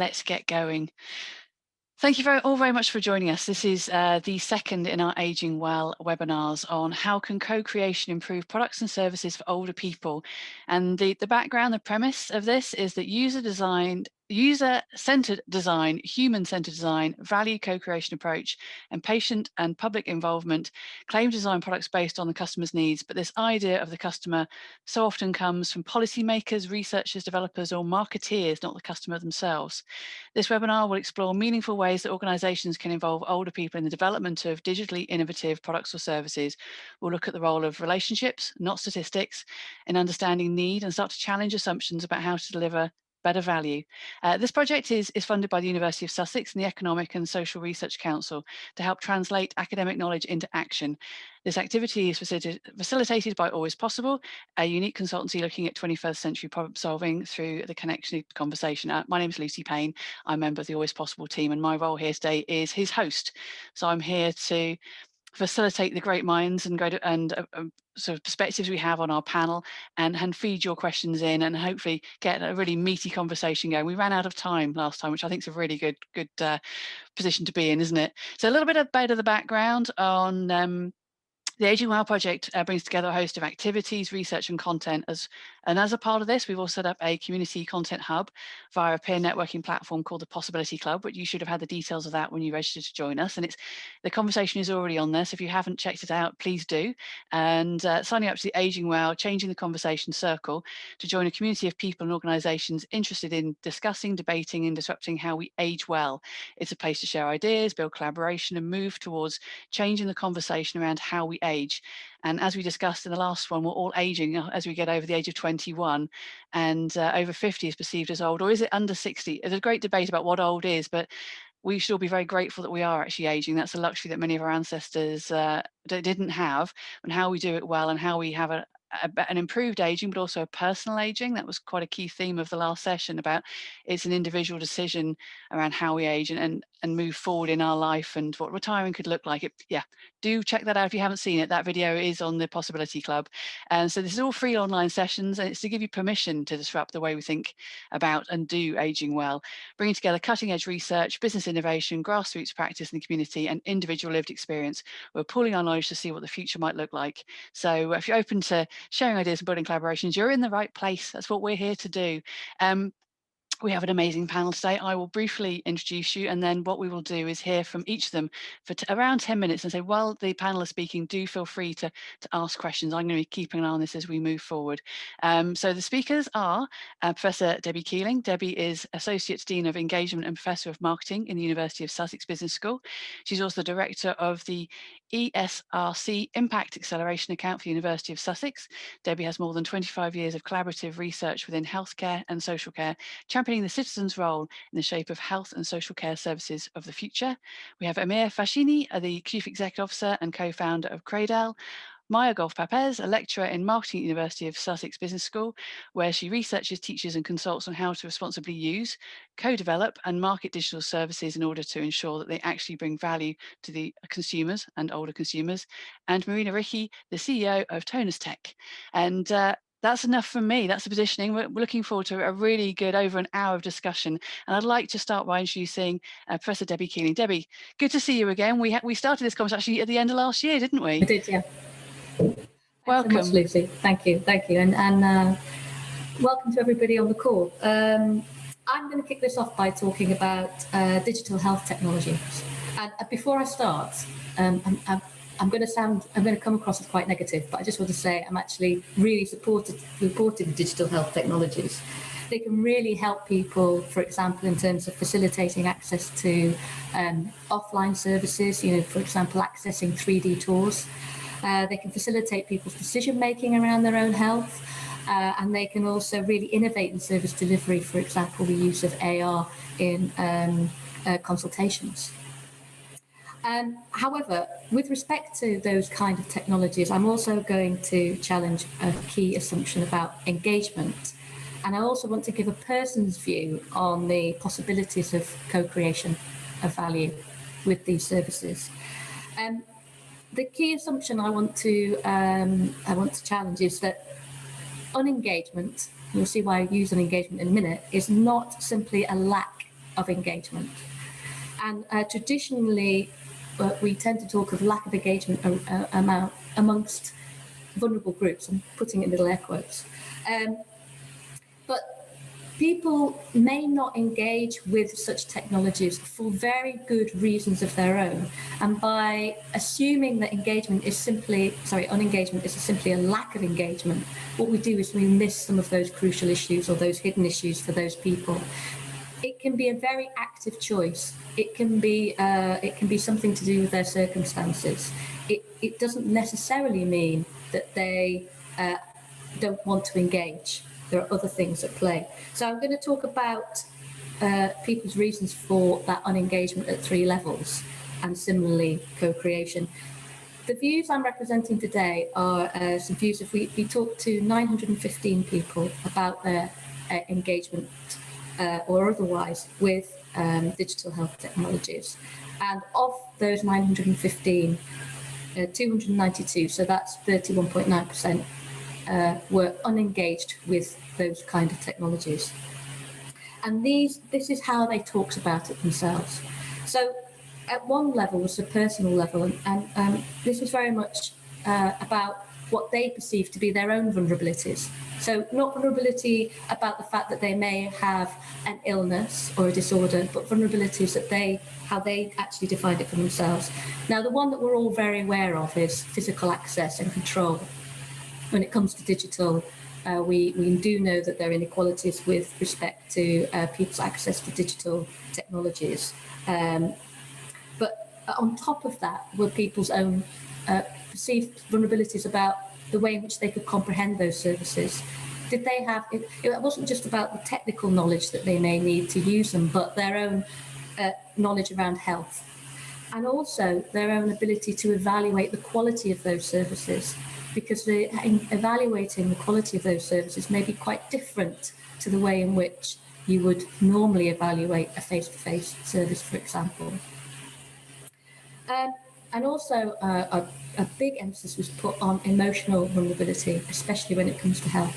let's get going. Thank you all very much for joining us. This is the second in our Aging Well webinars on how can co-creation improve products and services for older people. And the background, the premise of this is that user-centered design, human-centered design, value co-creation approach, and patient and public involvement claim to design products based on the customer's needs. But this idea of the customer so often comes from policymakers, researchers, developers, or marketeers, not the customer themselves. This webinar will explore meaningful ways that organisations can involve older people in the development of digitally innovative products or services. We'll look at the role of relationships, not statistics, in understanding need and start to challenge assumptions about how to deliver better value. This project is funded by the University of Sussex and the Economic and Social Research Council to help translate academic knowledge into action. This activity is facilitated by Always Possible, a unique consultancy looking at 21st century problem solving through the connected conversation. My name is Lucy Payne. I'm a member of the Always Possible team, and my role here today is his host. So I'm here to facilitate the great minds and sort of perspectives we have on our panel and feed your questions in and hopefully get a really meaty conversation going. We ran out of time last time, which I think is a really good position to be in, isn't it? So a little bit about the background on the Aging Well project brings together a host of activities, research and content. And as a part of this, we've also set up a community content hub via a peer networking platform called the Possibility Club, but you should have had the details of that when you registered to join us. And the conversation is already on there, so if you haven't checked it out, please do. And signing up to the Aging Well, Changing the Conversation Circle to join a community of people and organisations interested in discussing, debating and disrupting how we age well. It's a place to share ideas, build collaboration and move towards changing the conversation around how we age. And as we discussed in the last one, we're all aging as we get over the age of 21, and over 50 is perceived as old, or is it under 60? There's a great debate about what old is, but we should all be very grateful that we are actually aging. That's a luxury that many of our ancestors didn't have, and how we do it well and how we have an improved aging, but also a personal aging. That was quite a key theme of the last session about it's an individual decision around how we age and move forward in our life and what retiring could look like. Do check that out if you haven't seen it. That video is on the Possibility Club. And so this is all free online sessions, and it's to give you permission to disrupt the way we think about and do aging well, bringing together cutting edge research, business innovation, grassroots practice in the community and individual lived experience. We're pooling our knowledge to see what the future might look like. So if you're open to sharing ideas and building collaborations, you're in the right place. That's what we're here to do. We have an amazing panel today. I will briefly introduce you, and then what we will do is hear from each of them for around 10 minutes and say, while the panel is speaking, do feel free to ask questions. I'm going to be keeping an eye on this as we move forward. So the speakers are Professor Debbie Keeling. Debbie is Associate Dean of Engagement and Professor of Marketing in the University of Sussex Business School. She's also the Director of the ESRC Impact Acceleration Account for the University of Sussex. Debbie has more than 25 years of collaborative research within healthcare and social care, championing the citizen's role in the shape of health and social care services of the future. We have Amir Fashini, the Chief Executive Officer and co-founder of Cradle. Maya Golf-Papez, a lecturer in marketing at the University of Sussex Business School, where she researches, teaches and consults on how to responsibly use, co-develop and market digital services in order to ensure that they actually bring value to the consumers and older consumers. And Marina Ricci, the CEO of Tonus Tech. And that's enough from me. That's the positioning. We're looking forward to a really good over an hour of discussion. And I'd like to start by introducing Professor Debbie Keeling. Debbie, good to see you again. We started this conversation actually at the end of last year, didn't we? We did, yeah. Welcome. Thanks so much, Lucy. Thank you. And welcome to everybody on the call. I'm going to kick this off by talking about digital health technologies. And before I start, I'm going to come across as quite negative, but I just want to say I'm actually really supportive of digital health technologies. They can really help people, for example, in terms of facilitating access to offline services, for example, accessing 3D tours. They can facilitate people's decision-making around their own health, and they can also really innovate in service delivery, for example, the use of AR in consultations. However, with respect to those kind of technologies, I'm also going to challenge a key assumption about engagement. And I also want to give a person's view on the possibilities of co-creation of value with these services. The key assumption I want to challenge is that unengagement, you'll see why I use unengagement in a minute, is not simply a lack of engagement. And traditionally, we tend to talk of lack of engagement amongst vulnerable groups. I'm putting it in little air quotes. But people may not engage with such technologies for very good reasons of their own. And by assuming that unengagement is simply a lack of engagement, what we do is we miss some of those crucial issues or those hidden issues for those people. It can be a very active choice. It can be something to do with their circumstances. It doesn't necessarily mean that they don't want to engage. There are other things at play. So I'm going to talk about people's reasons for that unengagement at 3 levels, and similarly co-creation. The views I'm representing today are some views if we talk to 915 people about their engagement or otherwise with digital health technologies. And of those 915, 292, so that's 31.9%, were unengaged with those kind of technologies. And this is how they talked about it themselves. So at one level was the personal level, and this is very much about what they perceive to be their own vulnerabilities. So not vulnerability about the fact that they may have an illness or a disorder, but vulnerabilities that how they actually defined it for themselves. Now, the one that we're all very aware of is physical access and control. When it comes to digital, we do know that there are inequalities with respect to people's access to digital technologies. But on top of that were people's own perceived vulnerabilities about the way in which they could comprehend those services. Did they have, it wasn't just about the technical knowledge that they may need to use them, but their own knowledge around health, and also their own ability to evaluate the quality of those services, because evaluating the quality of those services may be quite different to the way in which you would normally evaluate a face-to-face service, for example. And also a big emphasis was put on emotional vulnerability, especially when it comes to health,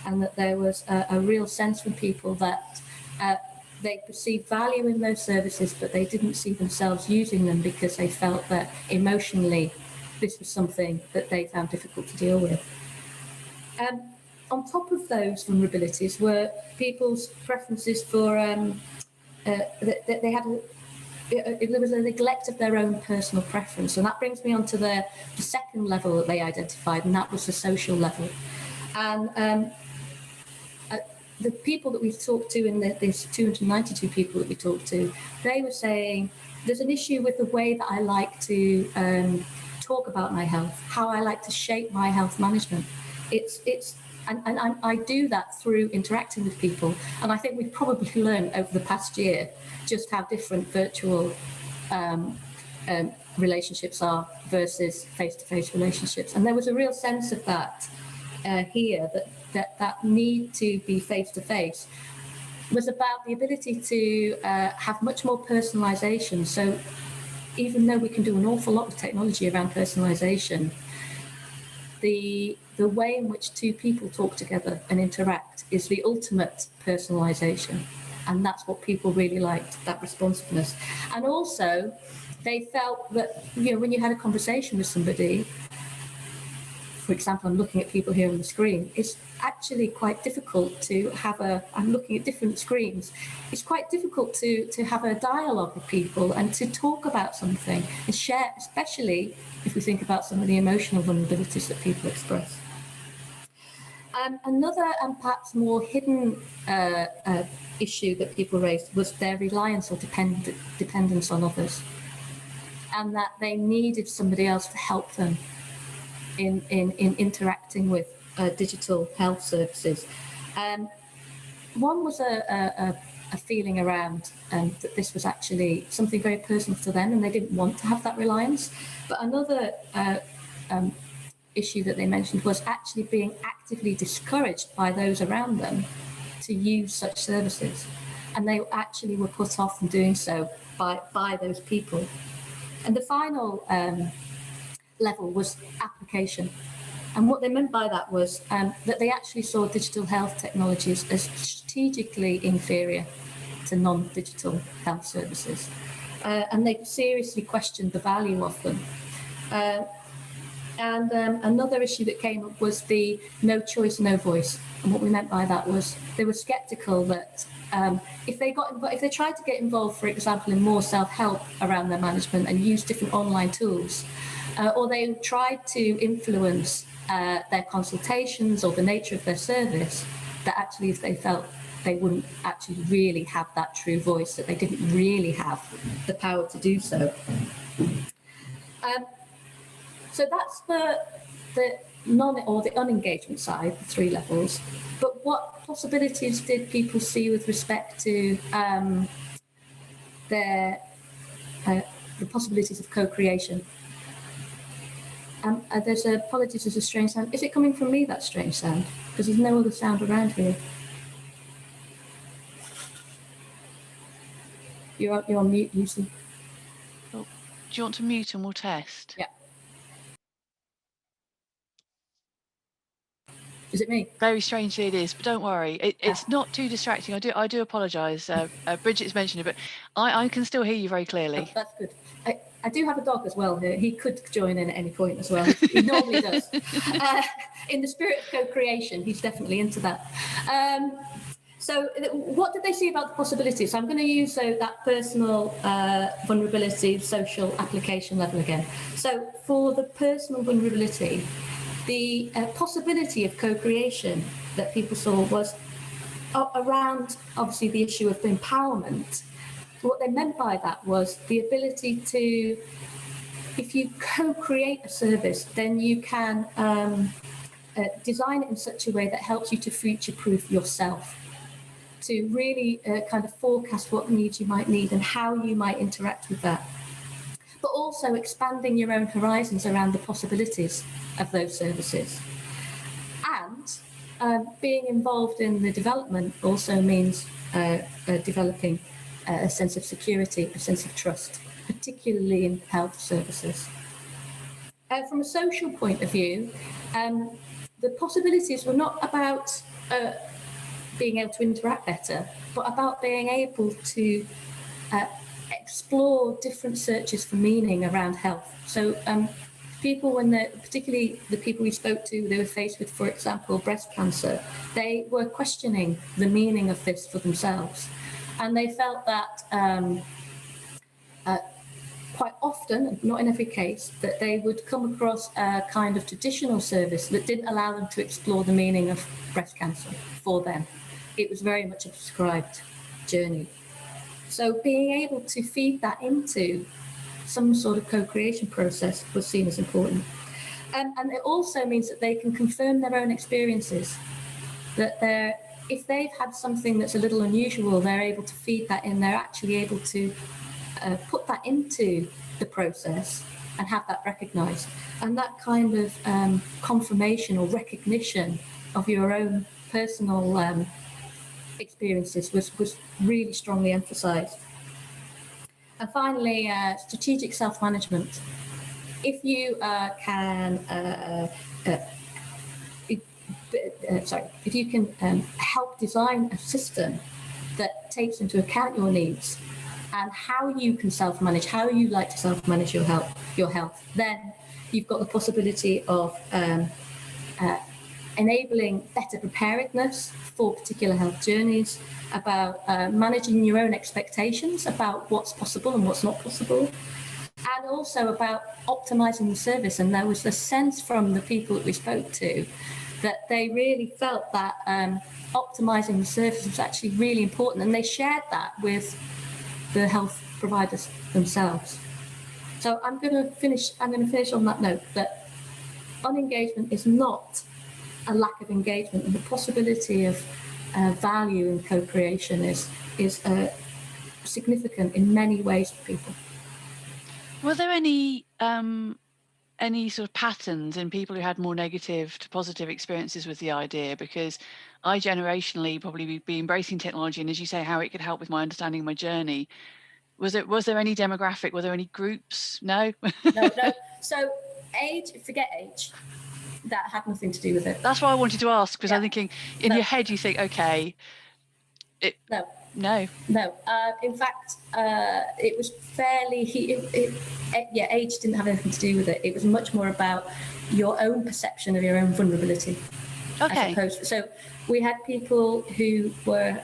and that there was a real sense from people that they perceived value in those services, but they didn't see themselves using them because they felt that emotionally this was something that they found difficult to deal with. On top of those vulnerabilities were people's preferences for that they had there was a neglect of their own personal preference, and that brings me on to the second level that they identified, and that was the social level. And the people that we talked to in these 292 people that we talked to, they were saying there's an issue with the way that I like to talk about my health, how I like to shape my health management. And I do that through interacting with people. And I think we've probably learned over the past year just how different virtual relationships are versus face-to-face relationships. And there was a real sense of that here, that need to be face-to-face was about the ability to have much more personalization. So even though we can do an awful lot of technology around personalization, the way in which two people talk together and interact is the ultimate personalization. And that's what people really liked, that responsiveness. And also, they felt that, when you had a conversation with somebody, for example, I'm looking at people here on the screen, it's actually quite difficult to have I'm looking at different screens, it's quite difficult to have a dialogue with people and to talk about something and share, especially if we think about some of the emotional vulnerabilities that people express. Another and perhaps more hidden issue that people raised was their reliance or dependence on others, and that they needed somebody else to help them in interacting with digital health services. One was a feeling around that this was actually something very personal to them and they didn't want to have that reliance. But another issue that they mentioned was actually being actively discouraged by those around them to use such services. And they actually were put off from doing so by those people. And the final level was application. And what they meant by that was that they actually saw digital health technologies as strategically inferior. to non-digital health services. And they seriously questioned the value of them. And another issue that came up was the no choice, no voice. And what we meant by that was they were sceptical that if they tried to get involved, for example, in more self-help around their management and use different online tools, or they tried to influence their consultations or the nature of their service, that actually if they felt they wouldn't actually really have that true voice, that they didn't really have the power to do so. So that's the unengagement side, the 3 levels. But what possibilities did people see with respect to the possibilities of co-creation? Apologies, there's a strange sound. Is it coming from me, that strange sound? Because there's no other sound around here. You're on mute, Lucy. Oh, do you want to mute and we'll test? Yeah. Is it me? Very strangely it is, but don't worry. It's not too distracting. I do apologise. Bridget's mentioned it, but I can still hear you very clearly. Oh, that's good. I do have a dog as well here. He could join in at any point as well. He normally does. In the spirit of co-creation, he's definitely into that. So what did they see about the possibilities? So I'm going to use that personal vulnerability, social application level again. So for the personal vulnerability, the possibility of co-creation that people saw was around, obviously, the issue of empowerment. What they meant by that was the ability to, if you co-create a service, then you can design it in such a way that helps you to future-proof yourself, to really kind of forecast what needs you might need and how you might interact with that. But also expanding your own horizons around the possibilities of those services. And being involved in the development also means developing a sense of security, a sense of trust, particularly in health services. From a social point of view, the possibilities were not about being able to interact better, but about being able to explore different searches for meaning around health. So people, particularly the people we spoke to, they were faced with, for example, breast cancer, they were questioning the meaning of this for themselves. And they felt that quite often, not in every case, that they would come across a kind of traditional service that didn't allow them to explore the meaning of breast cancer for them. It was very much a prescribed journey. So being able to feed that into some sort of co-creation process was seen as important. And it also means that they can confirm their own experiences, that if they've had something that's a little unusual, they're able to feed that in, they're actually able to put that into the process and have that recognised. And that kind of confirmation or recognition of your own personal experiences was really strongly emphasised. And finally, strategic self-management. If you if you can help design a system that takes into account your needs and how you can self-manage, how you like to self-manage your health, then you've got the possibility of enabling better preparedness for particular health journeys, about managing your own expectations about what's possible and what's not possible, and also about optimizing the service. And there was a sense from the people that we spoke to that they really felt that optimizing the service was actually really important, and they shared that with the health providers themselves. So I'm going to finish on that note, that unengagement is not a lack of engagement, and the possibility of value in co-creation is significant in many ways for people. Were there any sort of patterns in people who had more negative to positive experiences with the idea? Because I generationally probably be embracing technology, and as you say, how it could help with my understanding of my journey. Was there any demographic? Were there any groups? No? No. So age, forget age. That had nothing to do with it. That's why I wanted to ask, because I'm thinking in your head you think, okay. No. No. No. In fact, it was fairly. Yeah, age didn't have anything to do with it. It was much more about your own perception of your own vulnerability. Okay. As opposed, so we had people who were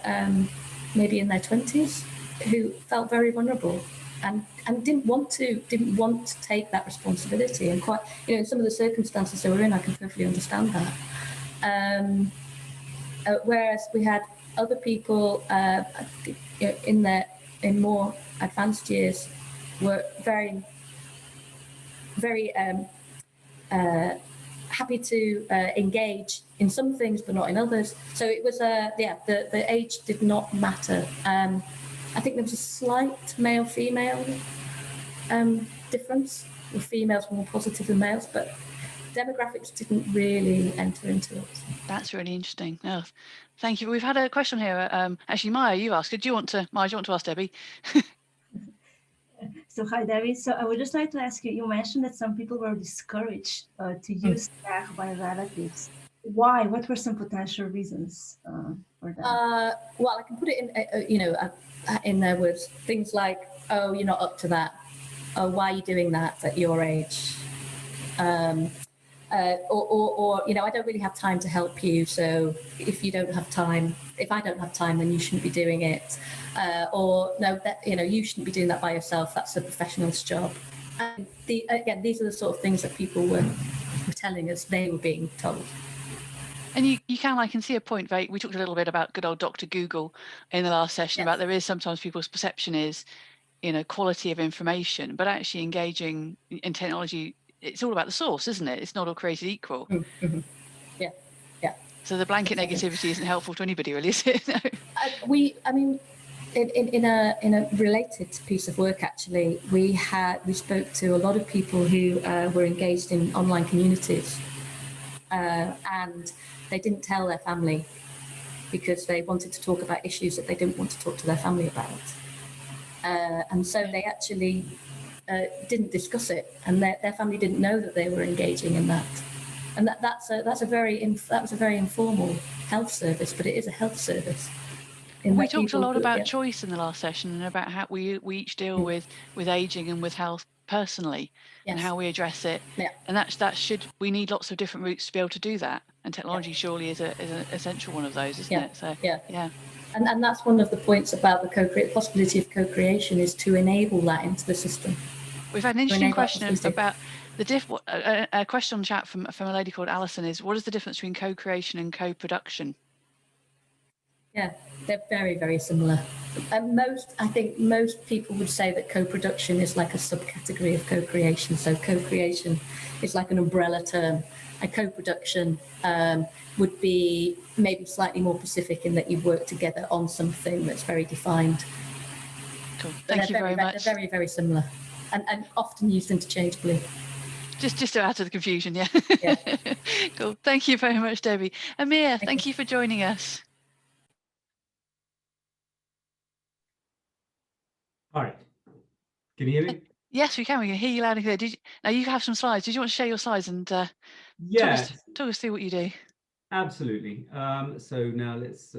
maybe in their 20s who felt very vulnerable and didn't want to take that responsibility, and quite, in some of the circumstances they were in, I can perfectly understand that. Whereas we had other people in more advanced years were very happy to engage in some things but not in others. So it was the age did not matter. I think there was a slight male-female difference, with females more positive than males, but demographics didn't really enter into it. That's really interesting. Oh, thank you. We've had a question here. Actually, Maya, you asked. Maya, do you want to ask Debbie? So hi, Debbie. So I would just like to ask you, you mentioned that some people were discouraged to use tech by relatives. Why? What were some potential reasons for that? Well, I can put it in their words. Things like, oh, you're not up to that. Oh, why are you doing that at your age? Or I don't really have time to help you. So if I don't have time, then you shouldn't be doing it. Or no, you shouldn't be doing that by yourself. That's a professional's job. And these are the sort of things that people were telling us they were being told. And I can see a point. We talked a little bit about good old Dr. Google in the last session, about there is sometimes people's perception is, quality of information, but actually engaging in technology, it's all about the source, isn't it? It's not all created equal. Mm-hmm. Yeah. So the blanket negativity isn't helpful to anybody, really, is it? No. In a related piece of work, actually, we spoke to a lot of people who were engaged in online communities, and they didn't tell their family because they wanted to talk about issues that they didn't want to talk to their family about. And so they actually didn't discuss it, and their family didn't know that they were engaging in that. And that was a very informal health service, but it is a health service. We talked a lot about choice in the last session, and about how we each deal with aging and with health personally, and how we address it. Yeah. And we need lots of different routes to be able to do that. And technology surely is an essential one of those, isn't it? So yeah. And that's one of the points about the possibility of co-creation, is to enable that into the system. We've had an interesting question about a question on chat from a lady called Alison is, what is the difference between co-creation and co-production? Yeah, they're very, very similar. And I think most people would say that co-production is like a subcategory of co-creation. So co-creation is like an umbrella term. And co-production would be maybe slightly more specific in that you work together on something that's very defined. Cool. Thank you very much. They're very, very similar, and often used interchangeably. Just to add to the confusion, yeah. Cool. Thank you very much, Debbie. Amir, thank you for joining us. All right. Can you hear me? Yes, we can. We can hear you loud and clear. Now you have some slides. Did you want to share your slides and talk us through what you do? Absolutely. So now let's.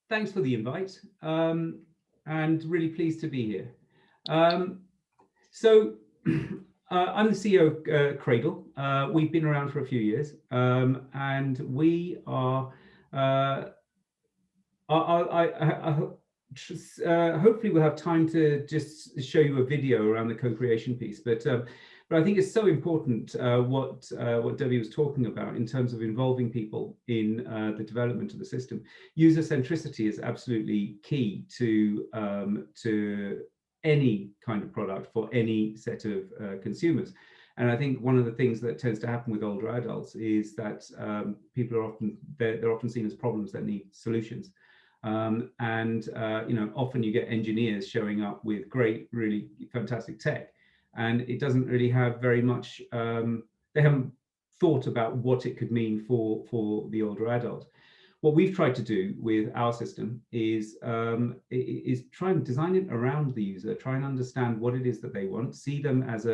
Thanks for the invite, and really pleased to be here. I'm the CEO of Cradle. We've been around for a few years, and we are. Hopefully we'll have time to just show you a video around the co-creation piece, but I think it's so important what Debbie was talking about in terms of involving people in the development of the system. User centricity is absolutely key to any kind of product for any set of consumers. And I think one of the things that tends to happen with older adults is that people are often seen as problems that need solutions. Often you get engineers showing up with great, really fantastic tech, and it doesn't really have very much. They haven't thought about what it could mean for the older adult. What we've tried to do with our system is try and design it around the user, try and understand what it is that they want, see them as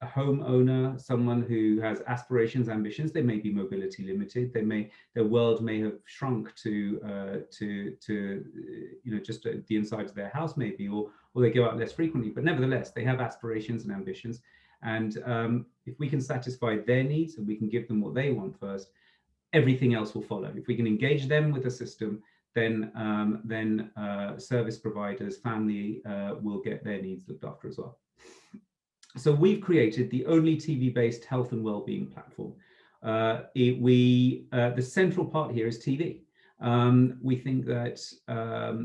a homeowner, someone who has aspirations, ambitions. They may be mobility limited. Their world may have shrunk to just the inside of their house maybe, or they go out less frequently. But nevertheless, they have aspirations and ambitions. And if we can satisfy their needs and we can give them what they want first, everything else will follow. If we can engage them with a system, then service providers, family will get their needs looked after as well. So we've created the only TV-based health and well-being platform. The central part here is TV. We think that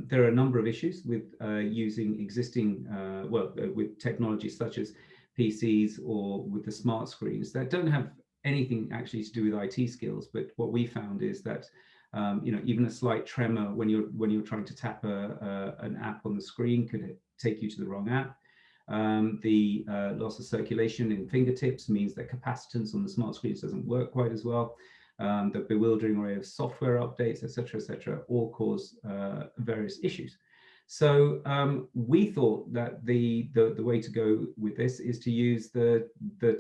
there are a number of issues with using existing, with technologies such as PCs or with the smart screens that don't have anything actually to do with IT skills. But what we found is that even a slight tremor when you're trying to tap an app on the screen could take you to the wrong app. The loss of circulation in fingertips means that capacitance on the smart screens doesn't work quite as well. The bewildering array of software updates, etc., all cause various issues. So we thought that the way to go with this is to use the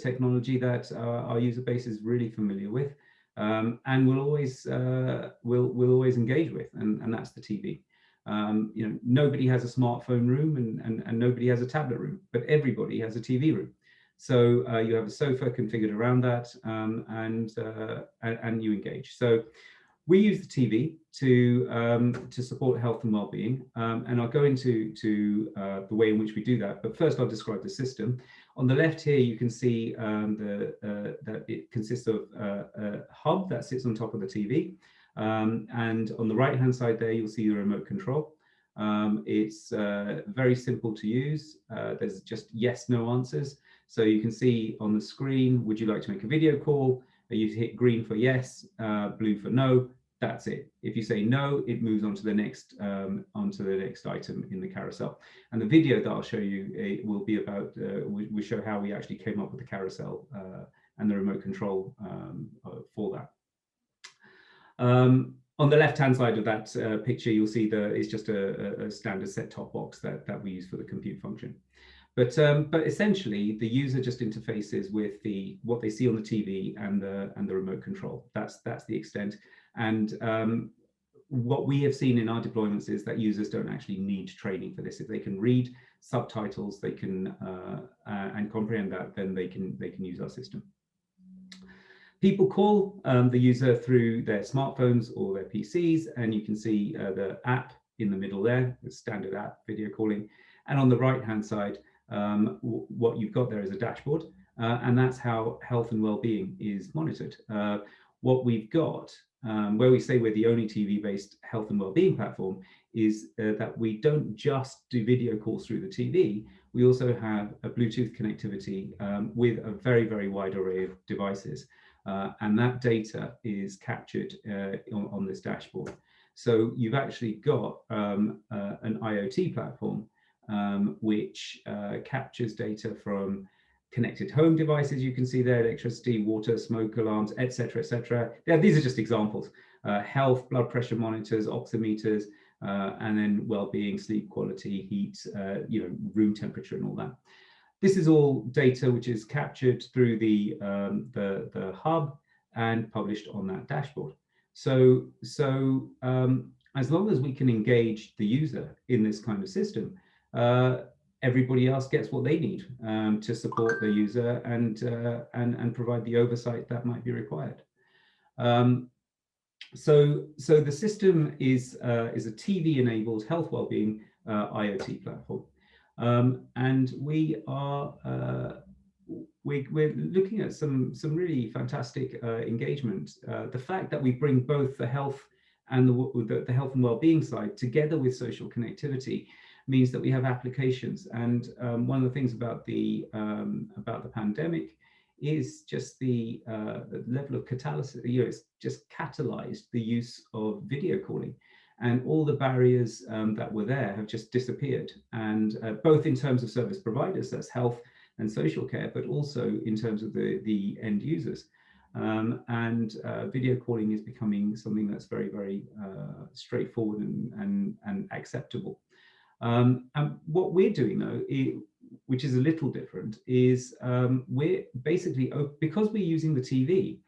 technology that our user base is really familiar with, and will always engage with, and that's the TV. Nobody has a smartphone room and nobody has a tablet room, but everybody has a TV room. So you have a sofa configured around that, and you engage. So we use the TV to support health and well-being, and I'll go into the way in which we do that. But first, I'll describe the system. On the left here, you can see that it consists of a hub that sits on top of the TV. And on the right-hand side there, you'll see the remote control. It's very simple to use. There's just yes, no answers. So you can see on the screen, would you like to make a video call? You hit green for yes, blue for no. That's it. If you say no, it moves on to the next item in the carousel. And the video that I'll show you, it will be about, we show how we actually came up with the carousel and the remote control for that. On the left-hand side of that picture, you'll see it's just a standard set-top box that we use for the compute function. But essentially, the user just interfaces with what they see on the TV and the remote control. That's the extent. And what we have seen in our deployments is that users don't actually need training for this. If they can read subtitles, they can and comprehend that, then they can use our system. People call the user through their smartphones or their PCs, and you can see the app in the middle there, the standard app video calling. And on the right-hand side, what you've got there is a dashboard, and that's how health and well-being is monitored. What we've got, where we say we're the only TV-based health and well-being platform, is that we don't just do video calls through the TV. We also have a Bluetooth connectivity with a very, very wide array of devices. And that data is captured on this dashboard. So you've actually got an IoT platform which captures data from connected home devices. You can see there, electricity, water, smoke alarms, etc., etc. Yeah, these are just examples. Health, blood pressure monitors, oximeters, and then well-being, sleep quality, heat, room temperature, and all that. This is all data which is captured through the hub and published on that dashboard. So as long as we can engage the user in this kind of system, everybody else gets what they need to support the user and provide the oversight that might be required. So the system is a TV-enabled health wellbeing IoT platform. And we're looking at some really fantastic engagement. The fact that we bring both the health and the health and well-being side together with social connectivity means that we have applications. And one of the things about the pandemic is just the level of catalysis. It's just catalyzed the use of video calling. And all the barriers that were there have just disappeared. And both in terms of service providers, that's health and social care, but also in terms of the end users. And video calling is becoming something that's very, very straightforward and acceptable. And what we're doing, though, which is a little different, is we're basically, because we're using the TV,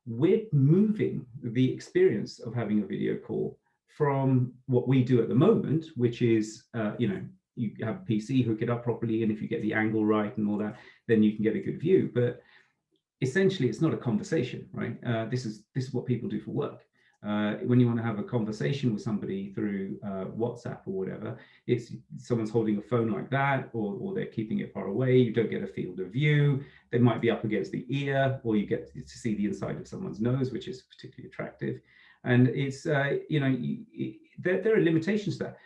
we're moving the experience of having a video call from what we do at the moment, which is, you know, you have a PC, hook it up properly, and if you get the angle right and all that, then you can get a good view. But essentially, it's not a conversation, right? This is what people do for work. When you want to have a conversation with somebody through WhatsApp or whatever, it's someone's holding a phone like that, or they're keeping it far away. You don't get a field of view. They might be up against the ear, or you get to see the inside of someone's nose, which is particularly attractive. And it's, you know, there are limitations to that.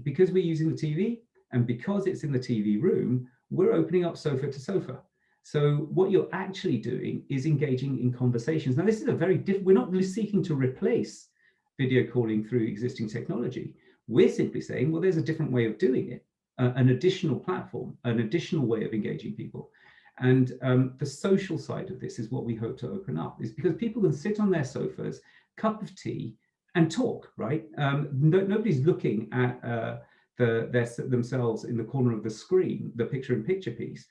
Because we're using the TV, and because it's in the TV room, we're opening up sofa to sofa. So what you're actually doing is engaging in conversations. Now, this is a very different, we're not really seeking to replace video calling through existing technology. We're simply saying, well, there's a different way of doing it, an additional platform, an additional way of engaging people. And the social side of this is what we hope to open up, is because people can sit on their sofas, cup of tea, and talk, right? Nobody's looking at themselves in the corner of the screen, the picture-in-picture piece.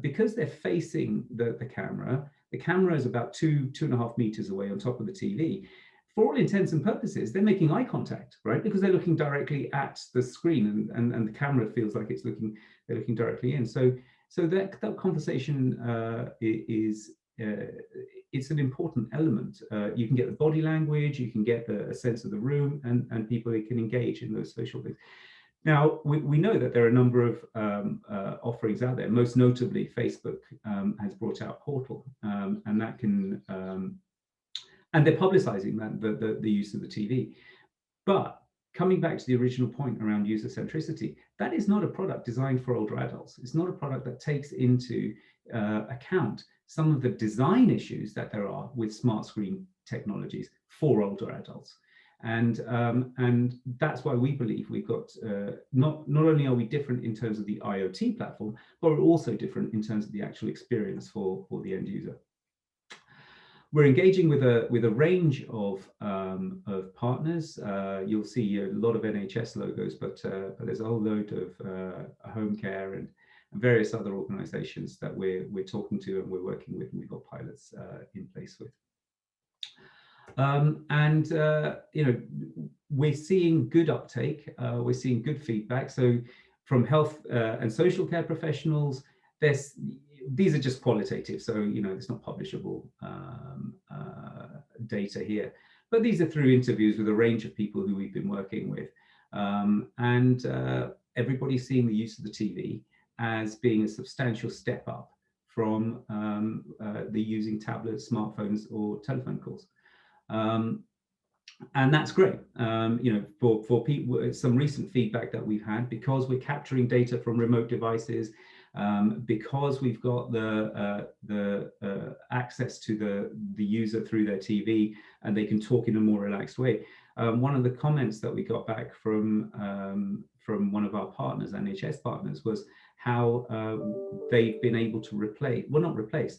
Because they're facing the camera is about 2.5 meters away on top of the TV. For all intents and purposes, they're making eye contact, right? Because they're looking directly at the screen, and the camera feels like they're looking directly in. So that conversation is it's an important element. You can get the body language, you can get a sense of the room, and people can engage in those social things. Now, we know that there are a number of offerings out there. Most notably, Facebook has brought out Portal, and that can, and they're publicizing that the use of the TV. But coming back to the original point around user centricity, that is not a product designed for older adults. It's not a product that takes into account some of the design issues that there are with smart screen technologies for older adults. And that's why we believe we've got, not only are we different in terms of the IoT platform, but we're also different in terms of the actual experience for the end user. We're engaging with a range of partners. You'll see a lot of NHS logos, but there's a whole load of home care and various other organizations that we're talking to and we're working with, and we've got pilots in place with. You know, we're seeing good uptake, we're seeing good feedback. So from health and social care professionals, these are just qualitative, so you know, it's not publishable data here, but these are through interviews with a range of people who we've been working with, and everybody's seeing the use of the TV as being a substantial step up from the using tablets, smartphones, or telephone calls. And that's great. You know, for people, some recent feedback that we've had, because we're capturing data from remote devices, because we've got the access to the user through their TV, and they can talk in a more relaxed way. One of the comments that we got back from one of our partners, NHS partners, was how they've been able to replace, well, not replace,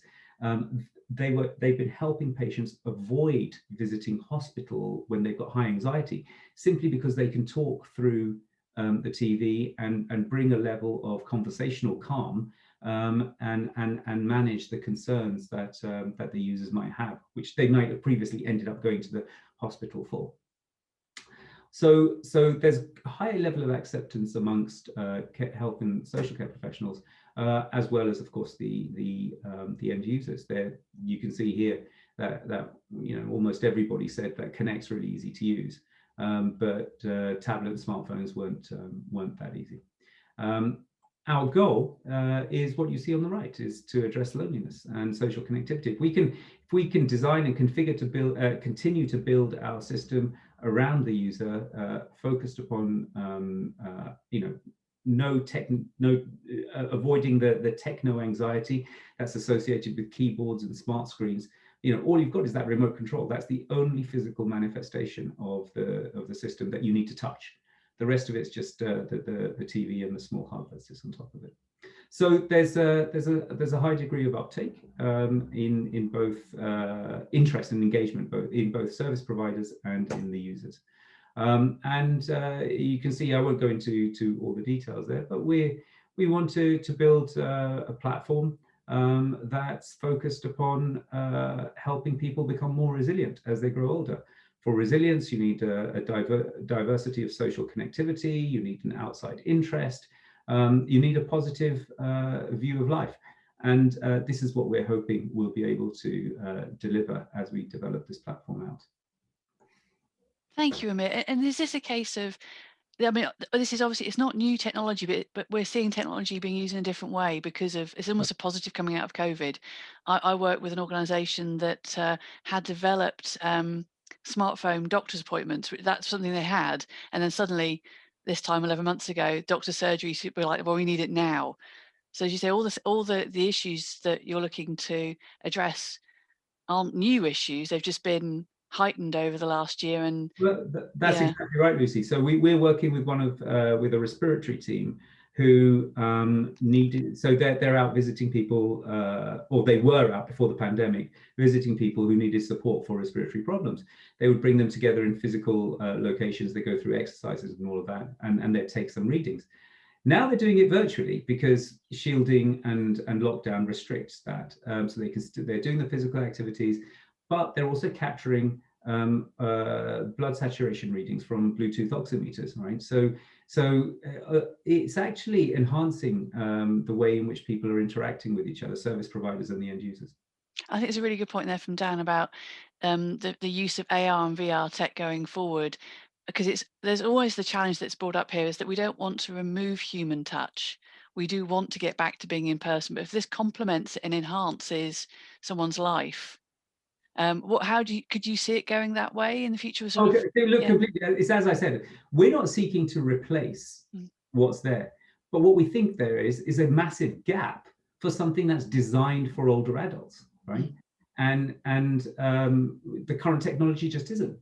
they've been helping patients avoid visiting hospital when they've got high anxiety, simply because they can talk through the TV and bring a level of conversational calm, and manage the concerns that the users might have, which they might have previously ended up going to the hospital for. So there's a high level of acceptance amongst health and social care professionals, as well as, of course, the end users. There, you can see here that you know, almost everybody said that Connect's really easy to use, but tablet and smartphones weren't that easy. Our goal is what you see on the right, is to address loneliness and social connectivity. If we can design and configure to build, continue to build our system around the user, focused upon you know, avoiding the techno anxiety that's associated with keyboards and smart screens. You know, all you've got is that remote control. That's the only physical manifestation of the system that you need to touch. The rest of it's just the TV and the small hub that sits on top of it. So there's a high degree of uptake in both interest and engagement, in both service providers and in the users. You can see, I won't go into all the details there, but we're We want to build a platform that's focused upon helping people become more resilient as they grow older. For resilience, you need a diversity of social connectivity, you need an outside interest, you need a positive view of life. And this is what we're hoping we'll be able to deliver as we develop this platform out. Thank you, Amir. And is this a case of, I mean, this is obviously, it's not new technology, but we're seeing technology being used in a different way because of, it's almost a positive coming out of COVID. I work with an organisation that had developed smartphone doctor's appointments. That's something they had. And then suddenly, this time 11 months ago, doctor's surgery should be like, well, we need it now. So as you say, all the issues that you're looking to address aren't new issues. They've just been heightened over the last year. And well, that's exactly right, Lucy. So we're working with with a respiratory team who needed, so they're out visiting people, or they were out before the pandemic, visiting people who needed support for respiratory problems. They would bring them together in physical locations. They go through exercises and all of that, and they'd take some readings. Now they're doing it virtually because shielding and lockdown restricts that. So they're doing the physical activities, but they're also capturing blood saturation readings from Bluetooth oximeters, right? So it's actually enhancing the way in which people are interacting with each other, service providers and the end users. I think it's a really good point there from Dan about the use of AR and VR tech going forward, because there's always the challenge that's brought up here is that we don't want to remove human touch. We do want to get back to being in person, but if this complements and enhances someone's life, could you see it going that way in the future? Completely. It's as I said, we're not seeking to replace what's there, but what we think there is a massive gap for something that's designed for older adults, right? And the current technology just isn't.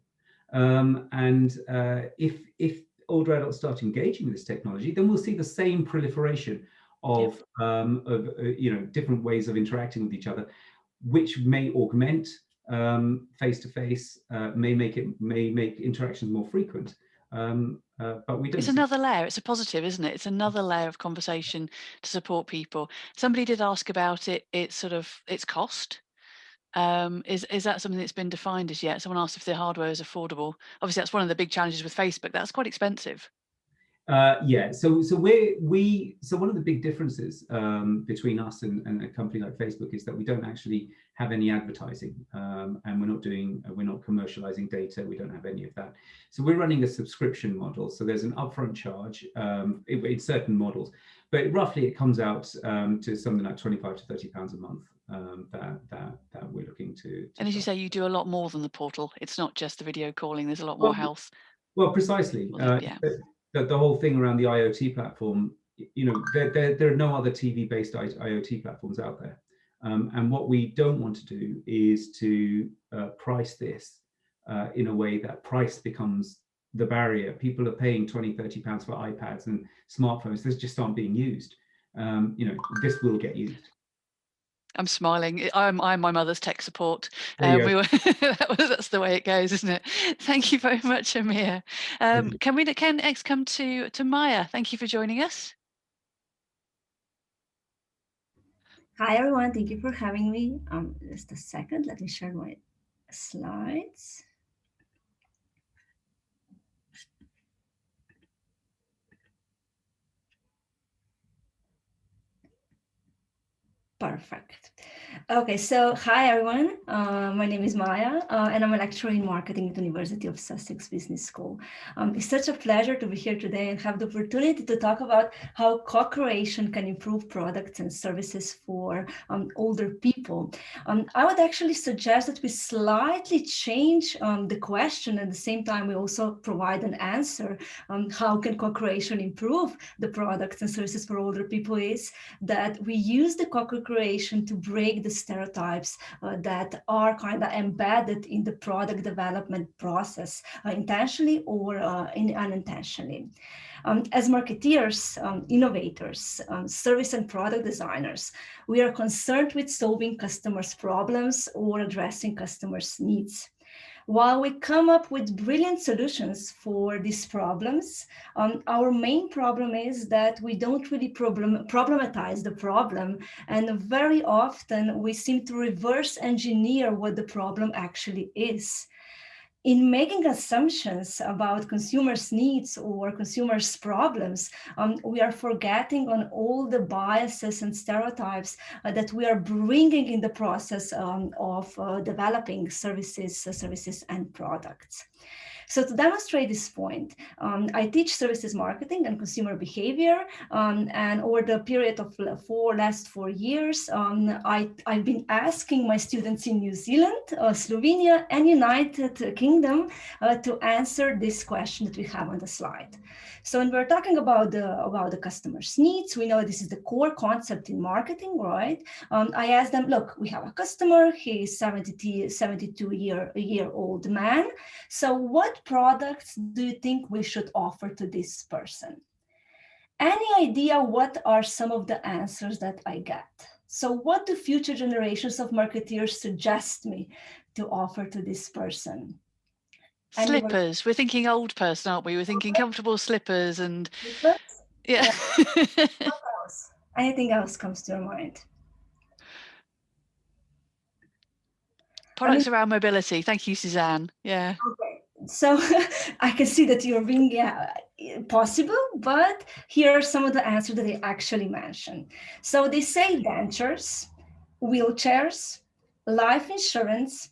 If older adults start engaging with this technology, then we'll see the same proliferation of different ways of interacting with each other, which may augment face-to-face, may make interactions more frequent. But we don't. It's another layer. It's a positive, isn't it? It's another layer of conversation to support people. Somebody did ask about it. It's cost. Is that something that's been defined as yet? Someone asked if the hardware is affordable. Obviously, that's one of the big challenges with Facebook. That's quite expensive. Yeah. So one of the big differences between us and a company like Facebook is that we don't actually have any advertising, and we're not commercializing data. We don't have any of that. So we're running a subscription model. So there's an upfront charge in certain models, but roughly it comes out to something like £25 to £30 a month. That we're looking to. And as you say, you do a lot more than the portal. It's not just the video calling. There's a lot more health. Well, precisely. The whole thing around the IoT platform, there are no other TV-based IoT platforms out there. And what we don't want to do is to price this in a way that price becomes the barrier. People are paying £20, £30 for iPads and smartphones. Those just aren't being used. This will get used. I'm smiling. I'm my mother's tech support. That's the way it goes, isn't it? Thank you very much, Amir. Can next come to Maya? Thank you for joining us. Hi everyone, thank you for having me. Just a second, let me share my slides. Perfect. Okay, so hi everyone. My name is Maya, and I'm a lecturer in marketing at the University of Sussex Business School. It's such a pleasure to be here today and have the opportunity to talk about how co-creation can improve products and services for older people. I would actually suggest that we slightly change the question. At the same time, we also provide an answer. How can co-creation improve the products and services for older people is that we use the co-creation to break the stereotypes that are kind of embedded in the product development process, intentionally or unintentionally. As marketeers, innovators, service and product designers, we are concerned with solving customers' problems or addressing customers' needs. While we come up with brilliant solutions for these problems, our main problem is that we don't really problematize the problem, and very often we seem to reverse engineer what the problem actually is. In making assumptions about consumers' needs or consumers' problems, we are forgetting on all the biases and stereotypes that we are bringing in the process of developing services and products. So to demonstrate this point, I teach services marketing and consumer behavior, and over the period of last 4 years, I've been asking my students in New Zealand, Slovenia, and United Kingdom to answer this question that we have on the slide. So when we're talking about the customer's needs, we know this is the core concept in marketing, right? I asked them, look, we have a customer, he's 72-year-old man. So what products do you think we should offer to this person? Any idea what are some of the answers that I get? So what do future generations of marketeers suggest me to offer to this person? Slippers. We're thinking old person, aren't we? We're thinking comfortable slippers and slippers? yeah. What else? Anything else comes to your mind? Products around mobility. Thank you, Suzanne. Yeah. Okay. So I can see that you're being possible, but here are some of the answers that they actually mention. So they say dentures, wheelchairs, life insurance,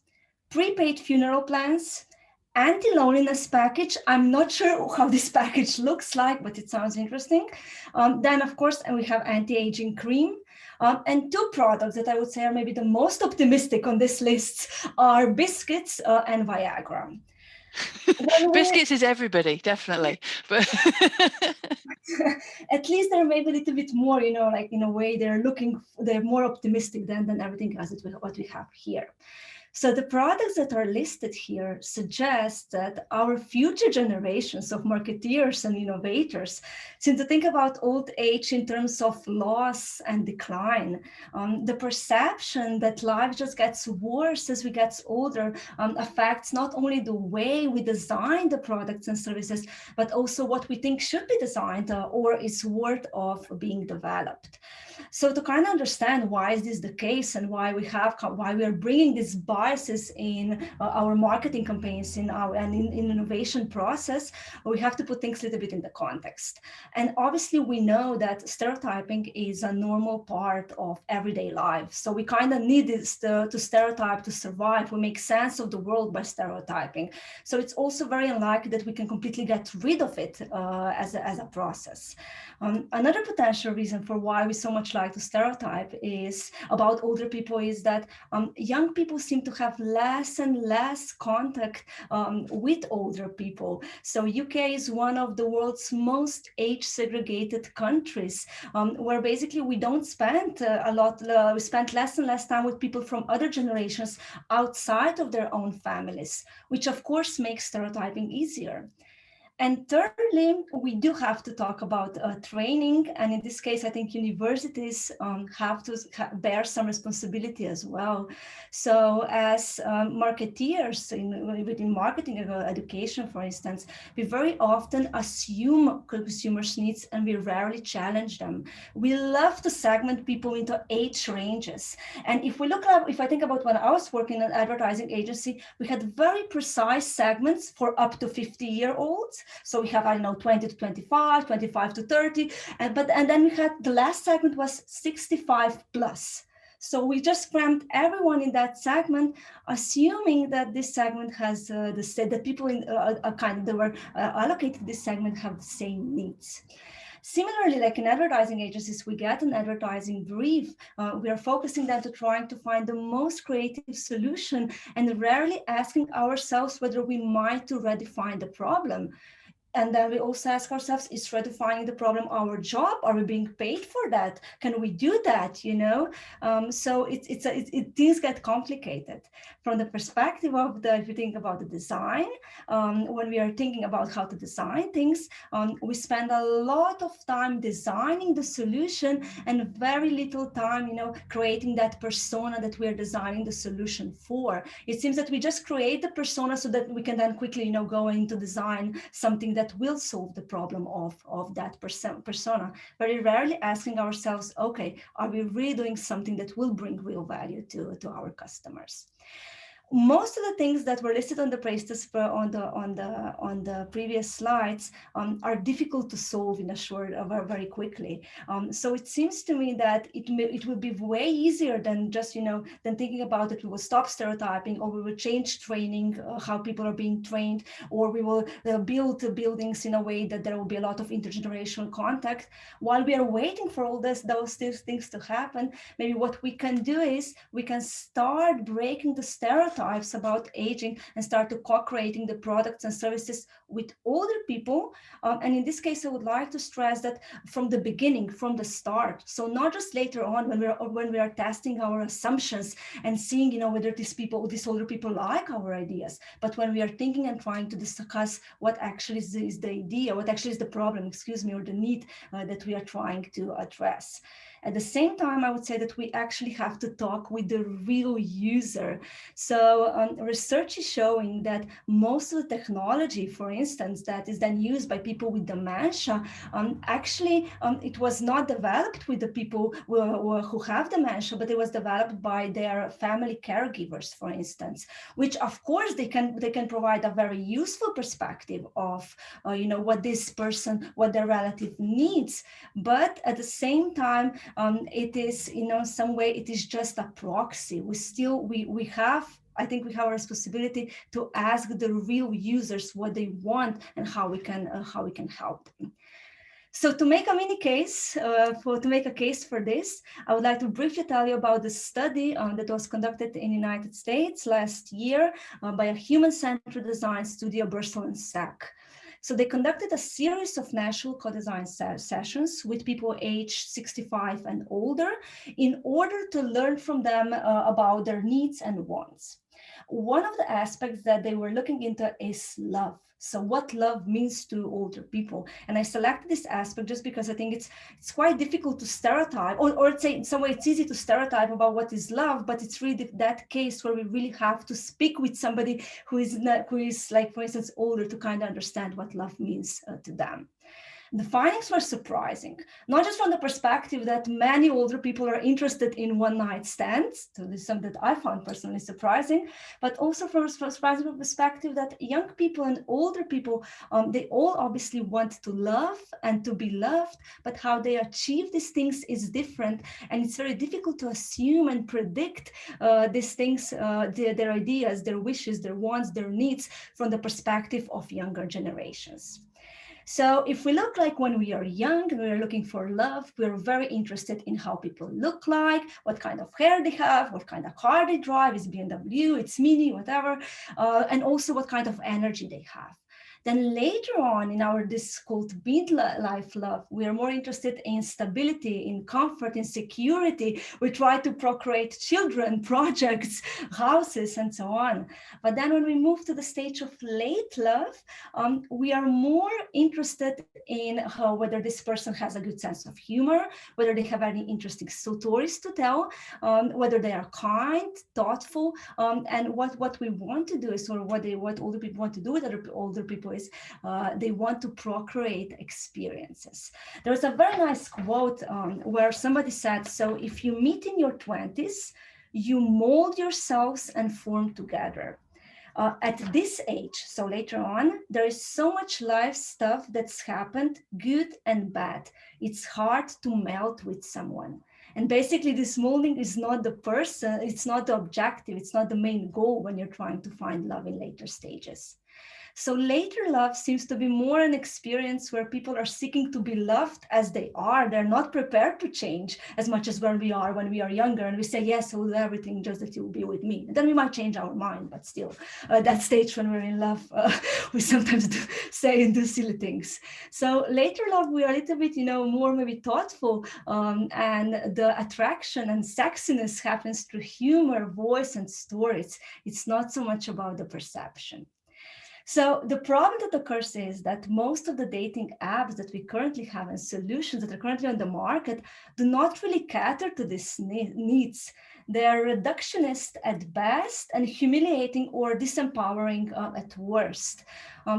prepaid funeral plans, anti-loneliness package. I'm not sure how this package looks like, but it sounds interesting. Then, of course, we have anti-aging cream. And two products that I would say are maybe the most optimistic on this list are biscuits and Viagra. Biscuits is everybody, definitely. But at least they're maybe a little bit more, like in a way they're more optimistic than everything else what we have here. So the products that are listed here suggest that our future generations of marketeers and innovators seem to think about old age in terms of loss and decline. The perception that life just gets worse as we get older affects not only the way we design the products and services, but also what we think should be designed or is worth of being developed. So to kind of understand why is this the case and why we are bringing these biases in our marketing campaigns in innovation process, we have to put things a little bit in the context. And obviously we know that stereotyping is a normal part of everyday life. So we kind of need this to stereotype to survive. We make sense of the world by stereotyping. So it's also very unlikely that we can completely get rid of it as a process. Another potential reason for why we so much like to stereotype is about older people is that young people seem to have less and less contact with older people. So UK is one of the world's most age segregated countries where basically we don't spend we spend less and less time with people from other generations outside of their own families, which of course makes stereotyping easier. And thirdly, we do have to talk about training. And in this case, I think universities have to bear some responsibility as well. So as marketeers within marketing education, for instance, we very often assume consumers' needs and we rarely challenge them. We love to segment people into age ranges. And if I think about when I was working in an advertising agency, we had very precise segments for up to 50-year-olds. So we have, 20 to 25, 25 to 30, and then we had the last segment was 65 plus. So we just crammed everyone in that segment, assuming that this segment has the people in that were allocated to this segment have the same needs. Similarly, like in advertising agencies, we get an advertising brief. We are focusing then to trying to find the most creative solution and rarely asking ourselves whether we might already find the problem. And then we also ask ourselves, is redefining the problem our job? Are we being paid for that? Can we do that? So things get complicated from the perspective of if you think about the design. When we are thinking about how to design things, we spend a lot of time designing the solution and very little time, creating that persona that we are designing the solution for. It seems that we just create the persona so that we can then quickly, go into design something that will solve the problem of that persona. Very rarely asking ourselves, okay, are we really doing something that will bring real value to our customers? Most of the things that were listed on the on the previous slides are difficult to solve in a short, very quickly. So it seems to me that it will be way easier than just than thinking about it. We will stop stereotyping, or we will change training, how people are being trained, or we will build buildings in a way that there will be a lot of intergenerational contact. While we are waiting for all those things to happen, maybe what we can do is we can start breaking the stereotypes about aging and start to co-creating the products and services with older people. And in this case, I would like to stress that from the beginning, from the start. So not just later on when we are testing our assumptions and seeing, whether these older people like our ideas, but when we are thinking and trying to discuss what actually is the idea, what actually is the problem, or the need that we are trying to address. At the same time, I would say that we actually have to talk with the real user. So research is showing that most of the technology, for instance, that is then used by people with dementia, it was not developed with the people who have dementia, but it was developed by their family caregivers, for instance, which of course they can provide a very useful perspective of what this person, what their relative needs. But at the same time, it is, in some way, it is just a proxy. I think we have a responsibility to ask the real users what they want and how we can help them. So to make a mini case, to make a case for this, I would like to briefly tell you about the study that was conducted in the United States last year by a human-centered design studio, Bursell and Sack. So they conducted a series of national co-design sessions with people aged 65 and older in order to learn from them about their needs and wants. One of the aspects that they were looking into is love. So what love means to older people. And I selected this aspect just because I think it's quite difficult to stereotype, or say in some way it's easy to stereotype about what is love, but it's really that case where we really have to speak with somebody who is like, for instance, older, to kind of understand what love means to them. The findings were surprising, not just from the perspective that many older people are interested in one-night stands, so this is something that I found personally surprising, but also from a surprising perspective that young people and older people, they all obviously want to love and to be loved, but how they achieve these things is different, and it's very difficult to assume and predict these things, their ideas, their wishes, their wants, their needs from the perspective of younger generations. So if we look like when we are young and we are looking for love, we're very interested in how people look like, what kind of hair they have, what kind of car they drive, it's BMW, it's Mini, whatever, and also what kind of energy they have. Then later on in our this called midlife love, we are more interested in stability, in comfort, in security. We try to procreate children, projects, houses, and so on. But then when we move to the stage of late love, we are more interested in whether this person has a good sense of humor, whether they have any interesting stories to tell, whether they are kind, thoughtful, and what we want to do is, or what older people want to do with older people is they want to procreate experiences. There's a very nice quote where somebody said, so if you meet in your 20s, you mold yourselves and form together. At this age, so later on, there is so much life stuff that's happened, good and bad. It's hard to melt with someone. And basically this molding is not the person, it's not the objective, it's not the main goal when you're trying to find love in later stages. So later love seems to be more an experience where people are seeking to be loved as they are. They're not prepared to change as much as when we are younger, and we say, yes, I will do everything just that you'll be with me. And then we might change our mind, but still, that stage when we're in love, we sometimes say and do silly things. So later love, we are a little bit, more maybe thoughtful, and the attraction and sexiness happens through humor, voice, and stories. It's not so much about the perception. So the problem that occurs is that most of the dating apps that we currently have and solutions that are currently on the market do not really cater to these needs. They are reductionist at best and humiliating or disempowering at worst.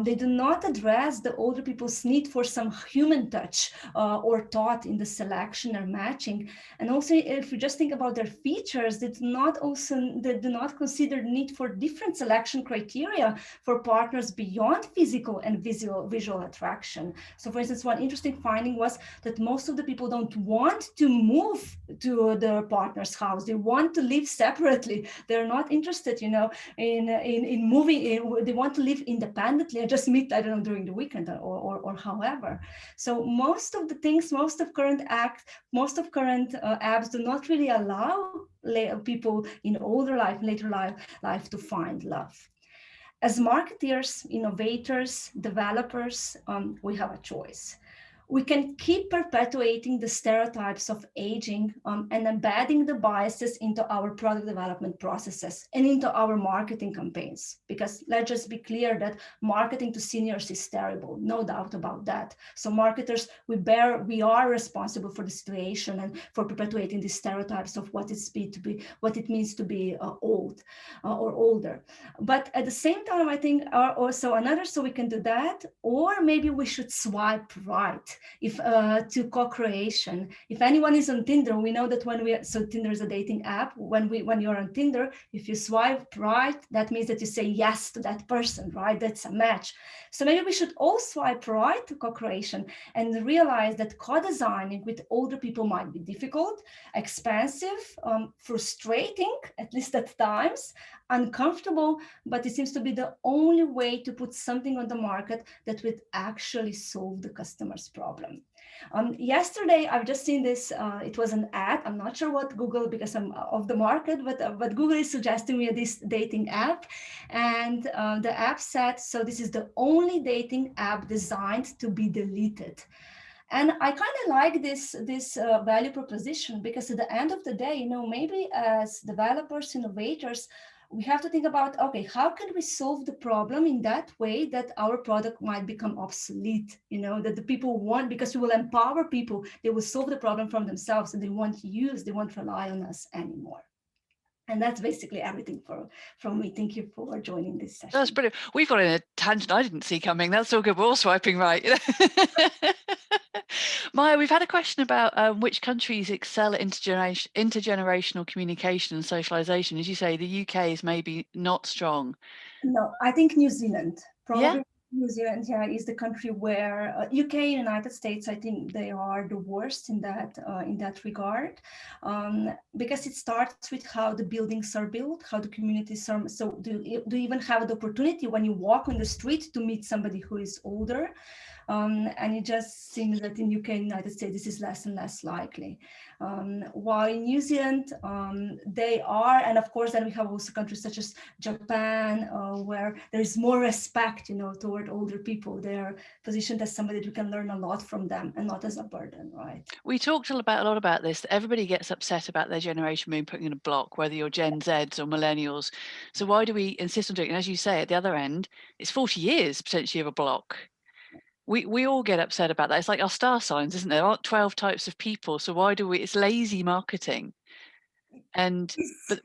They do not address the older people's need for some human touch or thought in the selection or matching. And also, if you just think about their features, they do not consider the need for different selection criteria for partners beyond physical and visual attraction. So, for instance, one interesting finding was that most of the people don't want to move to their partner's house. They want to live separately. They're not interested, in moving. They want to live independently and just meet, I don't know, during the weekend or however. So most of the things, most of current apps do not really allow people in older life, later life to find love. As marketeers, innovators, developers, we have a choice. We can keep perpetuating the stereotypes of aging and embedding the biases into our product development processes and into our marketing campaigns. Because let's just be clear that marketing to seniors is terrible, no doubt about that. So marketers, we are responsible for the situation and for perpetuating these stereotypes of what it means to be old or older. But at the same time, I think so we can do that, or maybe we should swipe right. To co-creation. If anyone is on Tinder, we know that so Tinder is a dating app. When you're on Tinder, if you swipe right, that means that you say yes to that person, right? That's a match. So maybe we should all swipe right to co-creation and realize that co-designing with older people might be difficult, expensive, frustrating, at least at times, uncomfortable, but it seems to be the only way to put something on the market that would actually solve the customer's problem. Yesterday, I've just seen this, it was an ad. I'm not sure what Google, because I'm off the market, but Google is suggesting me this dating app. And the app said, so this is the only dating app designed to be deleted. And I kind of like this value proposition, because at the end of the day, maybe as developers, innovators, we have to think about, okay, how can we solve the problem in that way that our product might become obsolete, that the people want, because we will empower people, they will solve the problem from themselves and they won't rely on us anymore. And that's basically everything from me. Thank you for joining this session. That's brilliant. We've got in a tangent I didn't see coming. That's all good. We're all swiping right. Maya, we've had a question about which countries excel at intergenerational communication and socialization. As you say, the UK is maybe not strong. No, I think New Zealand. Probably. Yeah. New Zealand, is the country where UK, United States, I think they are the worst in that regard, because it starts with how the buildings are built, how the communities are. So do you even have the opportunity when you walk on the street to meet somebody who is older? And it just seems that in UK and United States, this is less and less likely. While in New Zealand, they are, and of course, then we have also countries such as Japan, where there is more respect, toward older people. They're positioned as somebody that we can learn a lot from them and not as a burden, right? We talked a lot about this. Everybody gets upset about their generation being put in a block, whether you're Gen Zs or millennials. So why do we insist on doing it? And as you say, at the other end, it's 40 years potentially of a block. We all get upset about that. It's like our star signs, isn't there? There aren't 12 types of people. So why do we? It's lazy marketing. And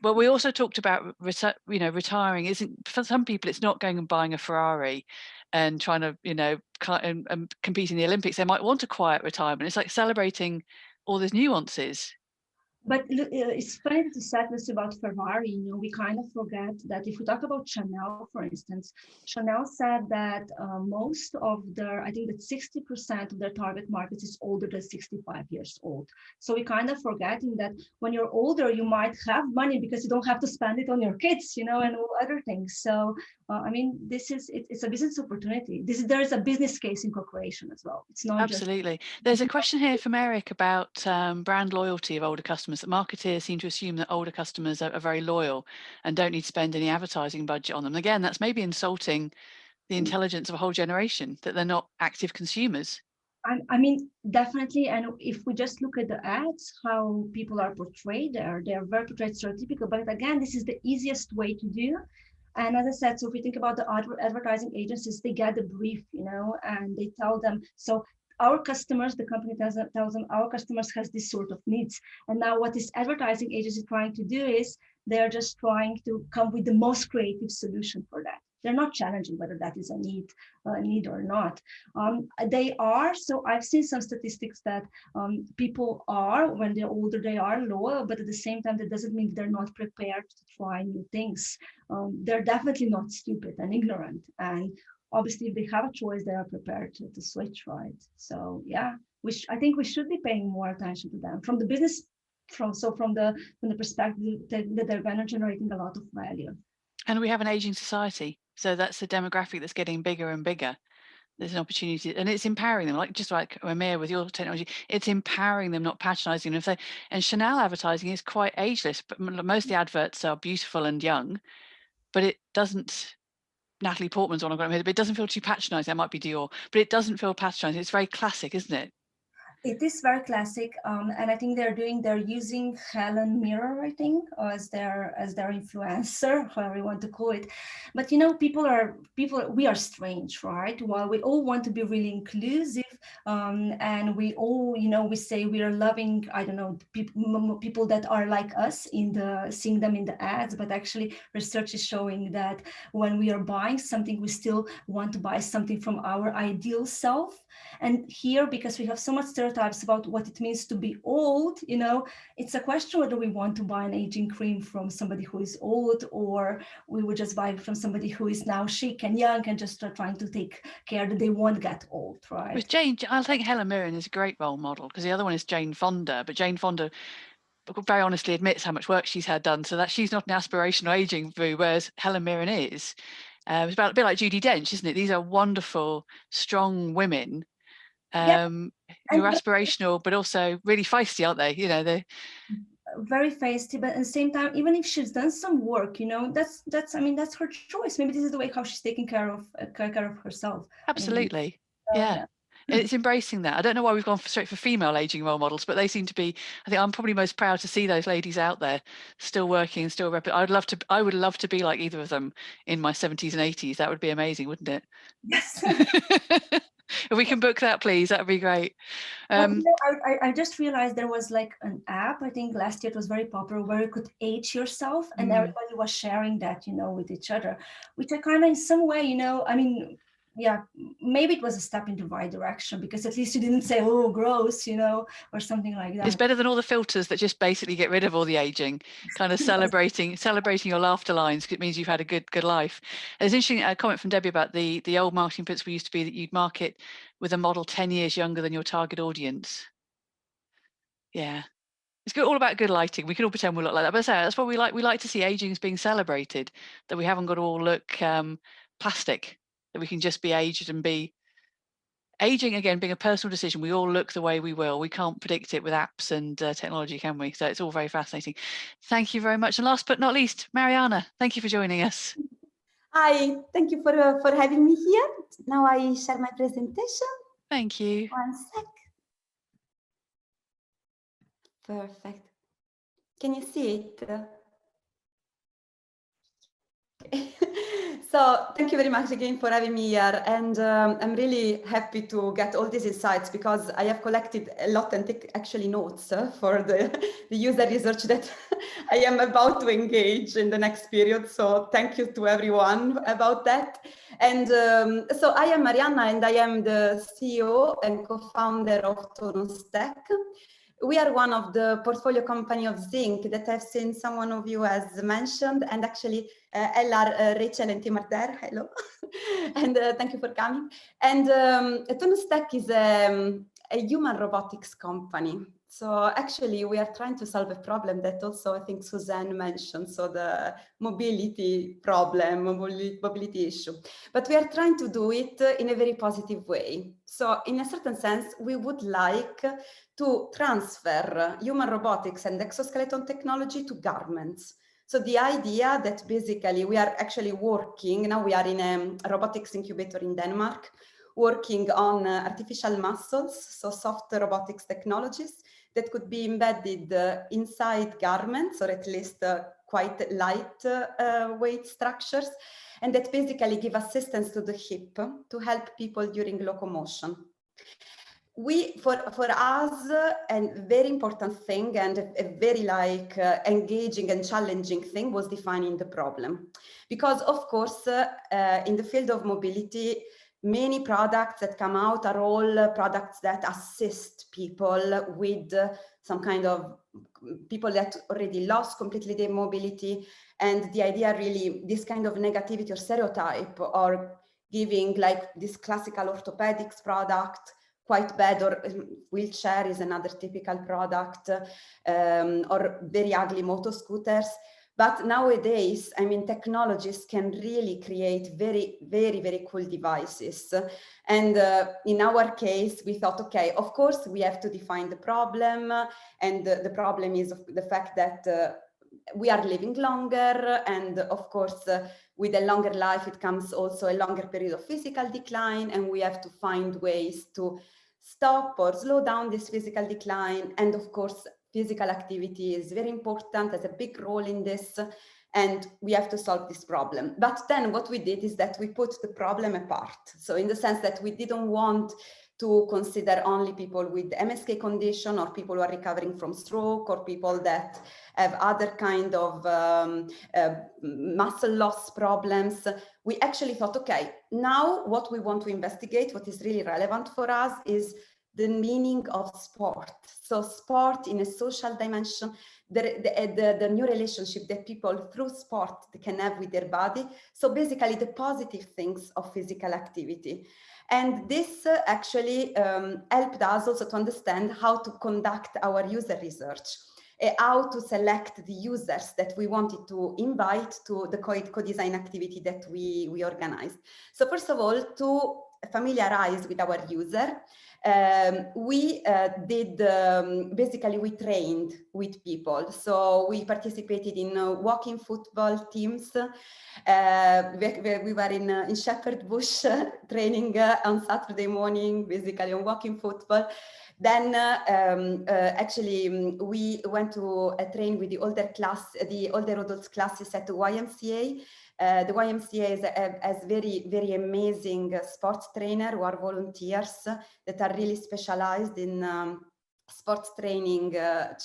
but we also talked about retiring. Isn't, for some people it's not going and buying a Ferrari and trying to and compete in the Olympics. They might want a quiet retirement. It's like celebrating all those nuances. But it's funny to say this about Ferrari. You know, we kind of forget that if we talk about Chanel, for instance, Chanel said that most of their, I think that 60% of their target market is older than 65 years old. So we kind of forgetting that when you're older, you might have money because you don't have to spend it on your kids, you know, and other things. So I mean, it's a business opportunity. There is a business case in co-creation as well. It's not absolutely. There's a question here from Eric about brand loyalty of older customers. That marketeers seem to assume that older customers are very loyal and don't need to spend any advertising budget on them. Again, that's maybe insulting the intelligence of a whole generation, that they're not active consumers. I mean, definitely. And if we just look at the ads, how people are portrayed there, they are very portrayed stereotypical. But again, this is the easiest way to do. And as I said, so if we think about the advertising agencies, they get the brief, you know, and they tell them, so our customers, the company tells them our customers has this sort of needs. And now what this advertising agency is trying to do is they're just trying to come with the most creative solution for that. They're not challenging whether that is a need or not. They are, so I've seen some statistics that people are, when they're older, they are loyal, but at the same time, that doesn't mean they're not prepared to try new things. They're definitely not stupid and ignorant. And obviously, if they have a choice, they are prepared to switch, right? So yeah, I think we should be paying more attention to them from the business, from the perspective that they're generating a lot of value. And we have an aging society, so that's a demographic that's getting bigger and bigger. There's an opportunity, and it's empowering them, just like Amir with your technology, it's empowering them, not patronizing them. And Chanel advertising is quite ageless, but most of the adverts are beautiful and young, but it doesn't, Natalie Portman's one I've got in here, but it doesn't feel too patronizing. That might be Dior, but it doesn't feel patronizing. It's very classic, isn't it? It is very classic, and I think they're using Helen Mirren, I think, as their influencer, however you want to call it. But you know, we are strange, right? While we all want to be really inclusive, and we all, you know, we say we are loving, I don't know, people that are like us seeing them in the ads, but actually research is showing that when we are buying something, we still want to buy something from our ideal self. And here, because we have so much stereotypes about what it means to be old, you know, it's a question whether we want to buy an aging cream from somebody who is old, or we would just buy it from somebody who is now chic and young and just trying to take care that they won't get old, right? With Jane, I think Helen Mirren is a great role model, because the other one is Jane Fonda, but Jane Fonda very honestly admits how much work she's had done, so that she's not an aspirational aging boo, whereas Helen Mirren is. It's about a bit like Judi Dench, isn't it? These are wonderful, strong women who are aspirational, but also really feisty, aren't they? You know, they're very feisty, but at the same time, even if she's done some work, you know, that's her choice. Maybe this is the way how she's taking care of herself. Absolutely, yeah. And it's embracing that. I don't know why we've gone straight for female aging role models, but they seem to be. I think I'm probably most proud to see those ladies out there still working and still I would love to be like either of them in my 70s and 80s. That would be amazing, wouldn't it? Yes. If we can book that, please, that would be great. I just realized there was like an app, I think last year it was very popular, where you could age yourself, and everybody was sharing that, you know, with each other, which I kind of in some way, you know, I mean, yeah, maybe it was a step in the right direction, because at least you didn't say, oh, gross, you know, or something like that. It's better than all the filters that just basically get rid of all the aging, kind of celebrating your laughter lines, because it means you've had a good life. There's an interesting comment from Debbie about the old marketing principle used to be that you'd market with a model 10 years younger than your target audience. Yeah. It's all about good lighting. We can all pretend we look like that, but that's what we like. We like to see aging as being celebrated, that we haven't got to all look plastic, that we can just be aged and be aging, again, being a personal decision. We all look the way we will. We can't predict it with apps and technology, can we? So it's all very fascinating. Thank you very much. And last but not least, Mariana, thank you for joining us. Hi, thank you for having me here. Now I share my presentation. Thank you. 1 sec. Perfect. Can you see it? So thank you very much again for having me here, and I'm really happy to get all these insights, because I have collected a lot and take actually notes for the user research that I am about to engage in the next period. So thank you to everyone about that. And so I am Mariana, and I am the CEO and co-founder of Tonos Tech. We are one of the portfolio company of Zinc that I've seen someone of you has mentioned, and actually Ella, Rachel and Tim are there, hello, and thank you for coming. And Autonomous Tech is a human robotics company. So actually we are trying to solve a problem that also I think Suzanne mentioned, so the mobility problem, mobility issue. But we are trying to do it in a very positive way. So in a certain sense, we would like to transfer human robotics and exoskeleton technology to garments. So the idea that basically we are actually working, now we are in a robotics incubator in Denmark, working on artificial muscles, so soft robotics technologies that could be embedded inside garments, or at least quite light weight structures, and that basically give assistance to the hip to help people during locomotion. For us, a very important thing and a very engaging and challenging thing was defining the problem. Because of course, in the field of mobility, many products that come out are all products that assist people with some kind of people that already lost completely their mobility. And the idea really, this kind of negativity or stereotype, or giving like this classical orthopedics product, quite bad, or wheelchair is another typical product, or very ugly motor scooters. But nowadays, I mean, technologies can really create very, very, very cool devices. And in our case, we thought, okay, of course, we have to define the problem. And the problem is the fact that we are living longer. And of course, with a longer life, it comes also a longer period of physical decline. And we have to find ways to stop or slow down this physical decline. And of course, physical activity is very important, has a big role in this, and we have to solve this problem. But then what we did is that we put the problem apart. So in the sense that we didn't want to consider only people with MSK condition, or people who are recovering from stroke, or people that have other kind of muscle loss problems. We actually thought, okay, now what we want to investigate, what is really relevant for us, is the meaning of sport. So sport in a social dimension, the new relationship that people through sport can have with their body. So basically the positive things of physical activity. And this actually helped us also to understand how to conduct our user research, how to select the users that we wanted to invite to the co-design activity that we organized. So first of all, to familiarize with our user, we basically we trained with people. So we participated in walking football teams. We were in Shepherd Bush training on Saturday morning, basically on walking football. Then actually we went to train with the older adults classes at the YMCA. The YMCA has very, very amazing sports trainer who are volunteers that are really specialized in sports training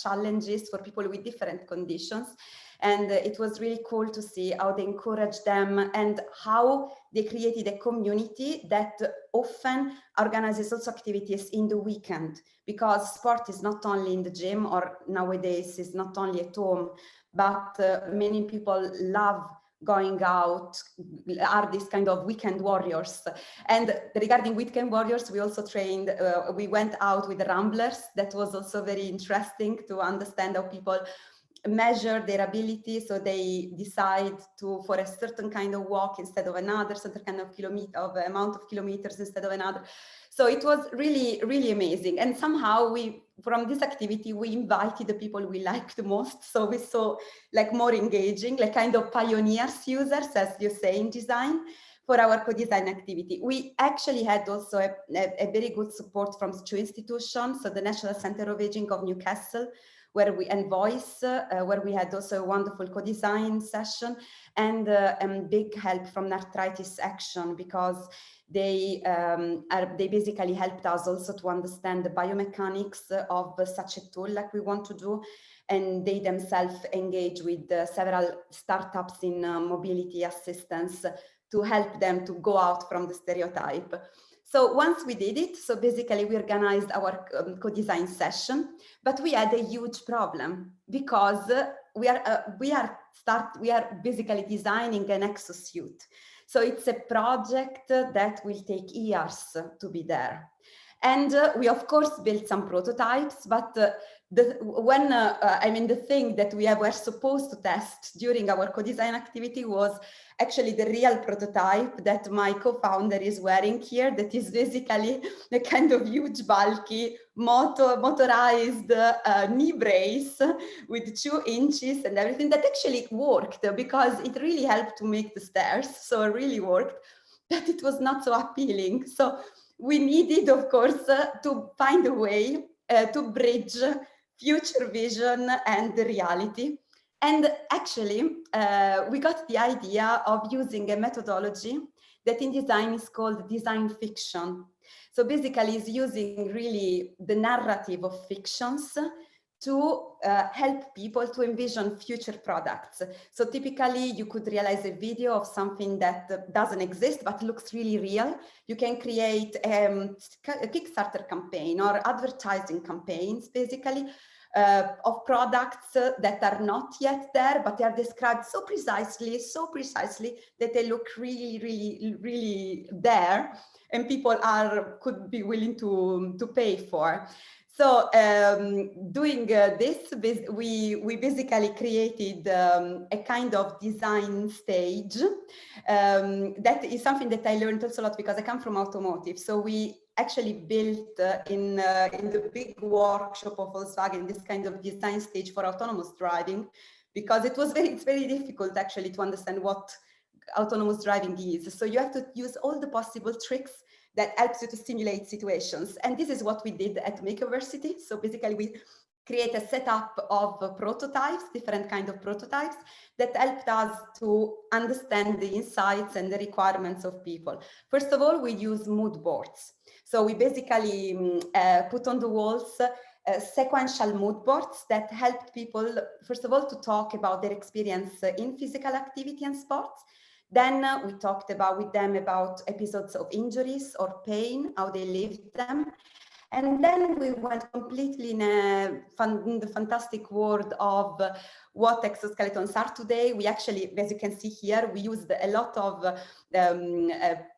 challenges for people with different conditions. And it was really cool to see how they encouraged them and how they created a community that often organizes also activities in the weekend, because sport is not only in the gym, or nowadays is not only at home, but many people love going out, are these kind of weekend warriors. And regarding weekend warriors, we also trained, we went out with the ramblers. That was also very interesting to understand how people measure their ability. So they decide to, for a certain kind of walk instead of another, certain kind of amount of kilometers instead of another. So it was really, really amazing. And somehow from this activity, we invited the people we liked the most. So we saw like more engaging, like kind of pioneers users, as you say, in design for our co-design activity. We actually had also a very good support from two institutions. So the National Center of Aging of Newcastle, and Voice, where we had also a wonderful co-design session, and big help from Arthritis Action, because they basically helped us also to understand the biomechanics of such a tool like we want to do. And they themselves engage with several startups in mobility assistance to help them to go out from the stereotype. So once we did it, so basically we organized our co-design session, but we had a huge problem because we are basically designing an exosuit. So it's a project that will take years to be there. And we of course built some prototypes, but the thing that we were supposed to test during our co-design activity was actually the real prototype that my co-founder is wearing here, that is basically the kind of huge, bulky, motorized knee brace with 2 inches and everything that actually worked because it really helped to make the stairs. So it really worked, but it was not so appealing. So we needed, of course, to find a way to bridge future vision and the reality. And actually, we got the idea of using a methodology that in design is called design fiction. So basically, it's using really the narrative of fictions to help people to envision future products. So typically you could realize a video of something that doesn't exist but looks really real. You can create a Kickstarter campaign or advertising campaigns basically of products that are not yet there, but they are described so precisely that they look really there, and people could be willing to pay for. So doing this, we basically created a kind of design stage. That is something that I learned also a lot because I come from automotive. So we actually built in the big workshop of Volkswagen this kind of design stage for autonomous driving, because it's very difficult actually to understand what autonomous driving is. So you have to use all the possible tricks that helps you to simulate situations. And this is what we did at Makeversity. So basically we create a setup of prototypes, different kind of prototypes that helped us to understand the insights and the requirements of people. First of all, we use mood boards. So we basically put on the walls sequential mood boards that helped people, first of all, to talk about their experience in physical activity and sports. Then we talked with them about episodes of injuries or pain, how they lived them. And then we went completely in the fantastic world of what exoskeletons are today. We actually, as you can see here, we used a lot of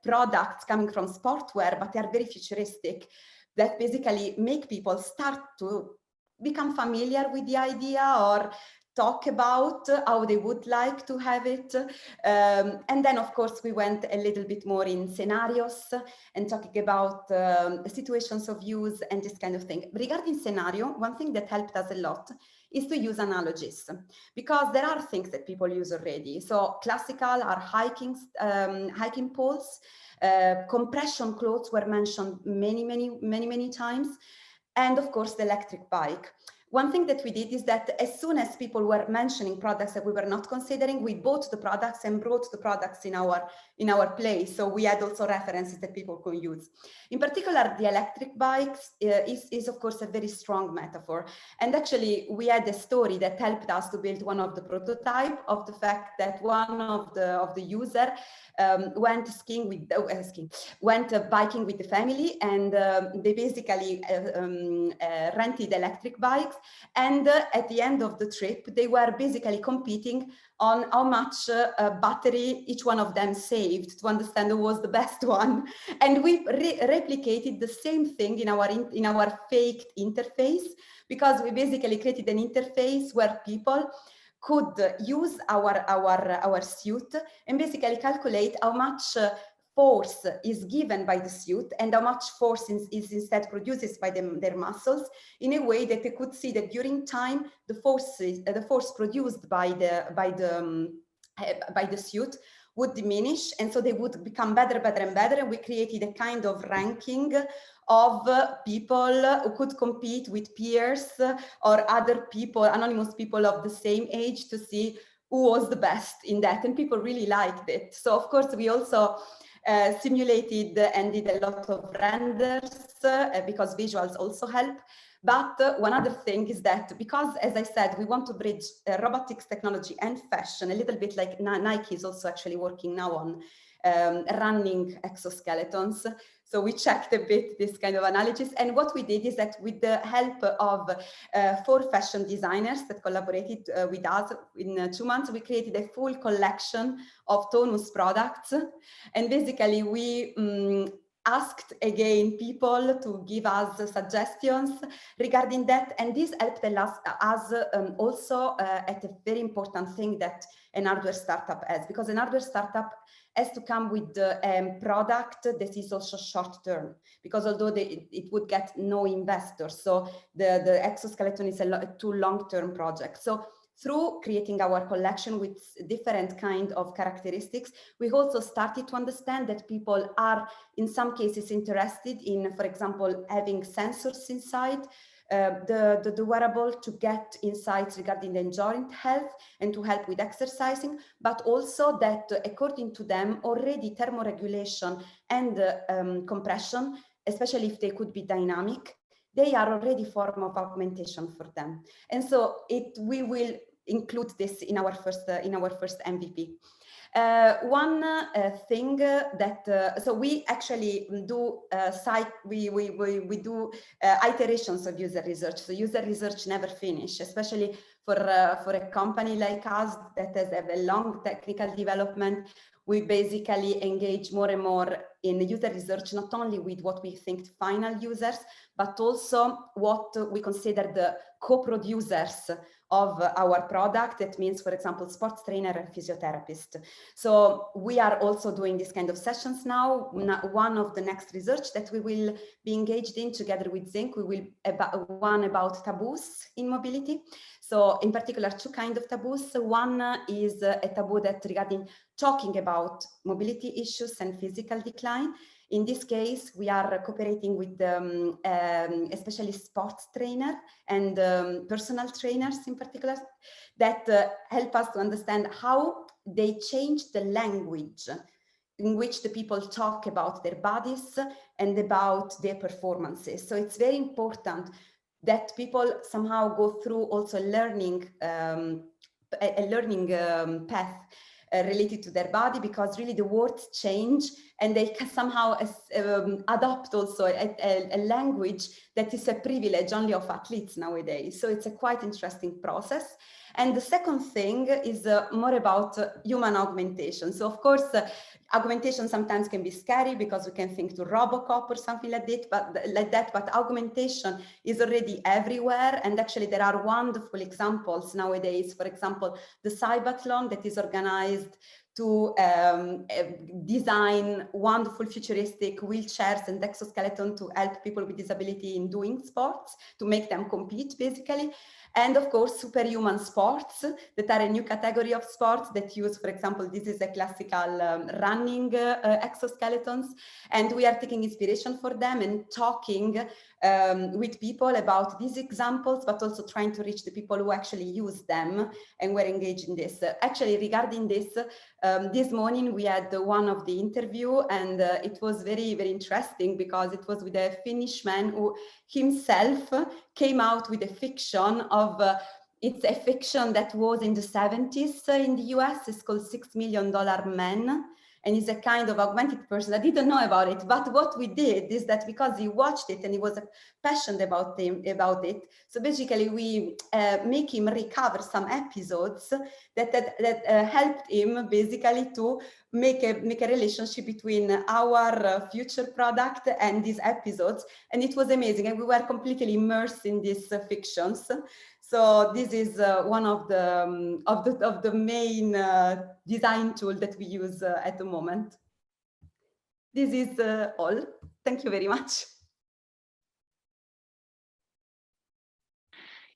products coming from sportwear, but they are very futuristic, that basically make people start to become familiar with the idea or talk about how they would like to have it. And then, of course, we went a little bit more in scenarios and talking about situations of use and this kind of thing. Regarding scenario, one thing that helped us a lot is to use analogies, because there are things that people use already. So classical are hiking poles, compression clothes were mentioned many times, and of course the electric bike. One thing that we did is that as soon as people were mentioning products that we were not considering, we bought the products and brought the products in our place. So we had also references that people could use. In particular, the electric bikes is of course a very strong metaphor. And actually, we had a story that helped us to build one of the prototype of the fact that one of the user went biking with the family, and they basically rented electric bikes. And at the end of the trip, they were basically competing on how much battery each one of them saved to understand who was the best one. And we replicated the same thing in our faked interface, because we basically created an interface where people could use our suit and basically calculate how much force is given by the suit and how much force is instead produced by their muscles, in a way that they could see that during time the force produced by the suit would diminish, and so they would become better and better. And we created a kind of ranking of people who could compete with peers or other people, anonymous people of the same age, to see who was the best in that, and people really liked it. So of course we also simulated and did a lot of renders because visuals also help. But one other thing is that, because, as I said, we want to bridge robotics technology and fashion, a little bit like Nike is also actually working now on running exoskeletons. So we checked a bit this kind of analysis. And what we did is that with the help of 4 fashion designers that collaborated with us in 2 months, we created a full collection of tonus products. And basically we asked again people to give us suggestions regarding that, and this helped us also at a very important thing that an hardware startup has, because an hardware startup has to come with a product that is also short term, because although it would get no investors, so the exoskeleton is a too long-term project. So through creating our collection with different kind of characteristics, we also started to understand that people are in some cases interested in, for example, having sensors inside the wearable to get insights regarding the joint health and to help with exercising, but also that according to them already thermoregulation and compression, especially if they could be dynamic, they are already form of augmentation for them. And so we will include this in our first MVP. One thing that so we actually do we do iterations of user research. So user research never finish, especially for a company like us that has a long technical development. We basically engage more and more in user research, not only with what we think final users, but also what we consider the co-producers of our product. That means, for example, sports trainer and physiotherapist. So we are also doing this kind of sessions now. One of the next research that we will be engaged in together with Zinc, we will one about taboos in mobility. So in particular, 2 kinds of taboos. One is a taboo that regarding talking about mobility issues and physical decline. In this case, we are cooperating with especially sports trainer and personal trainers in particular that help us to understand how they change the language in which the people talk about their bodies and about their performances. So it's very important that people somehow go through also learning, a learning path related to their body, because really the words change and they can somehow adopt also a language that is a privilege only of athletes nowadays. So it's a quite interesting process. And the second thing is more about human augmentation. So of course, augmentation sometimes can be scary because we can think to Robocop or something like that, but augmentation is already everywhere. And actually there are wonderful examples nowadays. For example, the Cybathlon that is organized to design wonderful futuristic wheelchairs and exoskeleton to help people with disability in doing sports, to make them compete basically. And of course, superhuman sports that are a new category of sports that use, for example, this is a classical running exoskeletons. And we are taking inspiration for them and talking with people about these examples, but also trying to reach the people who actually use them and were engaged in this. Actually, regarding this, this morning we had one of the interview, and it was very, very interesting because it was with a Finnish man who himself came out with a fiction of it's a fiction that was in the 70s in the US. It's called $6 Million Man. And he's a kind of augmented person. I didn't know about it, but what we did is that because he watched it and he was passionate about it, so basically we make him recover some episodes that helped him basically to make a relationship between our future product and these episodes, and it was amazing. And we were completely immersed in these fictions. So this is one of the main design tool that we use at the moment. This is all. Thank you very much.